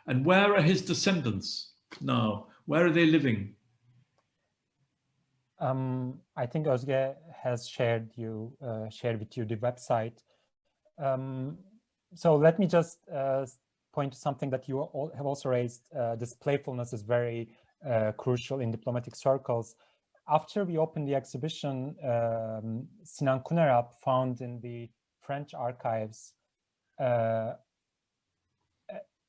[SPEAKER 1] And where are his descendants now? Where are they living?
[SPEAKER 3] I think Özge has shared with you the website. So let me just point to something that you all have also raised. This playfulness is very crucial in diplomatic circles. After we opened the exhibition, Sinan Kunerab found in the French archives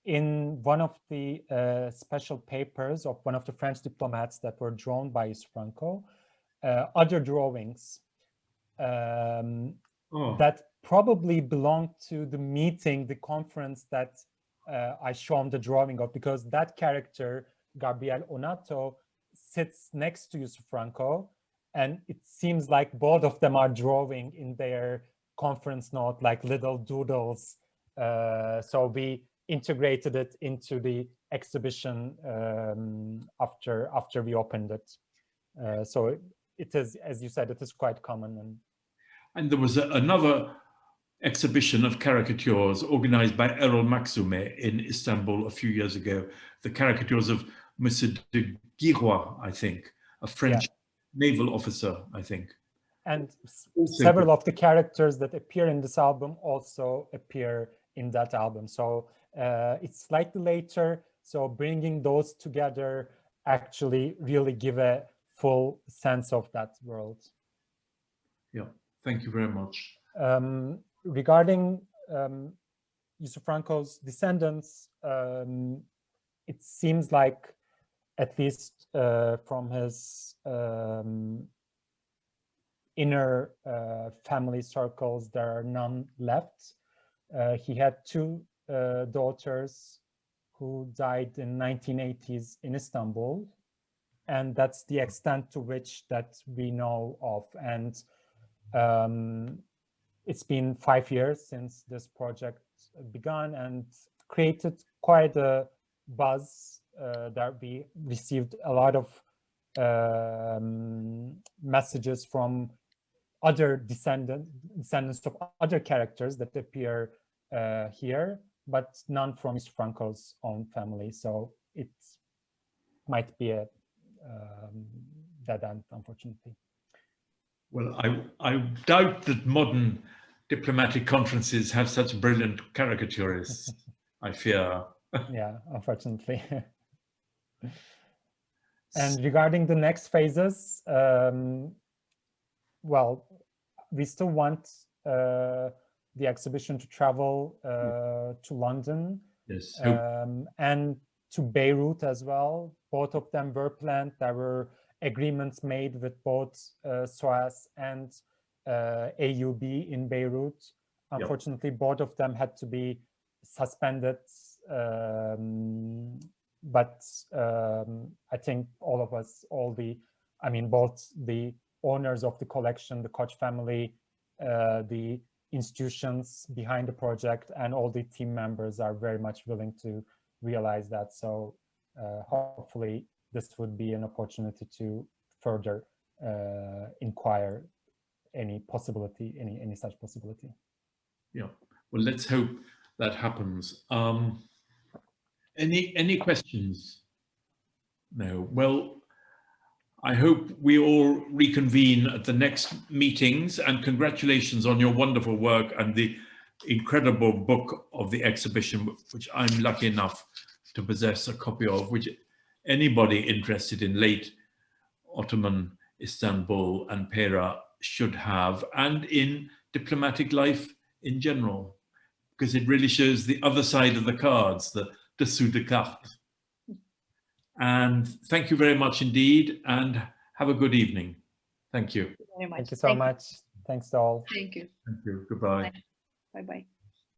[SPEAKER 3] in one of the special papers of one of the French diplomats that were drawn by Yusuf Franco, other drawings that probably belonged to the meeting, the conference that I shown the drawing of, because that character, Gabriel Onato, sits next to Yusuf Franco, and it seems like both of them are drawing in their conference note like little doodles. So we integrated it into the exhibition after we opened it. So it is, as you said, it is quite common.
[SPEAKER 1] And there was another exhibition of caricatures organized by Erol Maxume in Istanbul a few years ago. The caricatures of Monsieur de Girois, I think, a French naval officer, I think.
[SPEAKER 3] And several of the characters that appear in this album also appear in that album. So it's slightly later. So bringing those together actually really give a full sense of that world.
[SPEAKER 1] Yeah, thank you very much.
[SPEAKER 3] Regarding Yusuf Franco's descendants, it seems like, at least from his inner family circles, there are none left. He had two daughters who died in 1980s in Istanbul, and that's the extent to which that we know of. And it's been 5 years since this project began and created quite a buzz that we received a lot of messages from other descendants of other characters that appear here, but none from Yusuf Franco's own family. So it might be a dead end, unfortunately.
[SPEAKER 1] Well, I doubt that modern diplomatic conferences have such brilliant caricaturists, I fear.
[SPEAKER 3] Yeah, unfortunately. And regarding the next phases, well, we still want the exhibition to travel to London,
[SPEAKER 1] yes,
[SPEAKER 3] and to Beirut as well. Both of them were planned. There were agreements made with both SOAS and AUB in Beirut. Unfortunately, both of them had to be suspended. But I think all of us, both the owners of the collection, the Koch family, the institutions behind the project, and all the team members are very much willing to realize that. So hopefully this would be an opportunity to further inquire any possibility, any such possibility.
[SPEAKER 1] Yeah, well, let's hope that happens. Any questions? No. Well, I hope we all reconvene at the next meetings, and congratulations on your wonderful work and the incredible book of the exhibition, which I'm lucky enough to possess a copy of, which anybody interested in late Ottoman Istanbul and Pera should have, and in diplomatic life in general, because it really shows the other side of the cards, the dessous de carte. And thank you very much indeed, and have a good evening. Thank you.
[SPEAKER 2] Thank you very much.
[SPEAKER 3] Thank you so much. Thanks to all.
[SPEAKER 2] Thank you.
[SPEAKER 1] Thank you. Goodbye.
[SPEAKER 2] Bye-bye.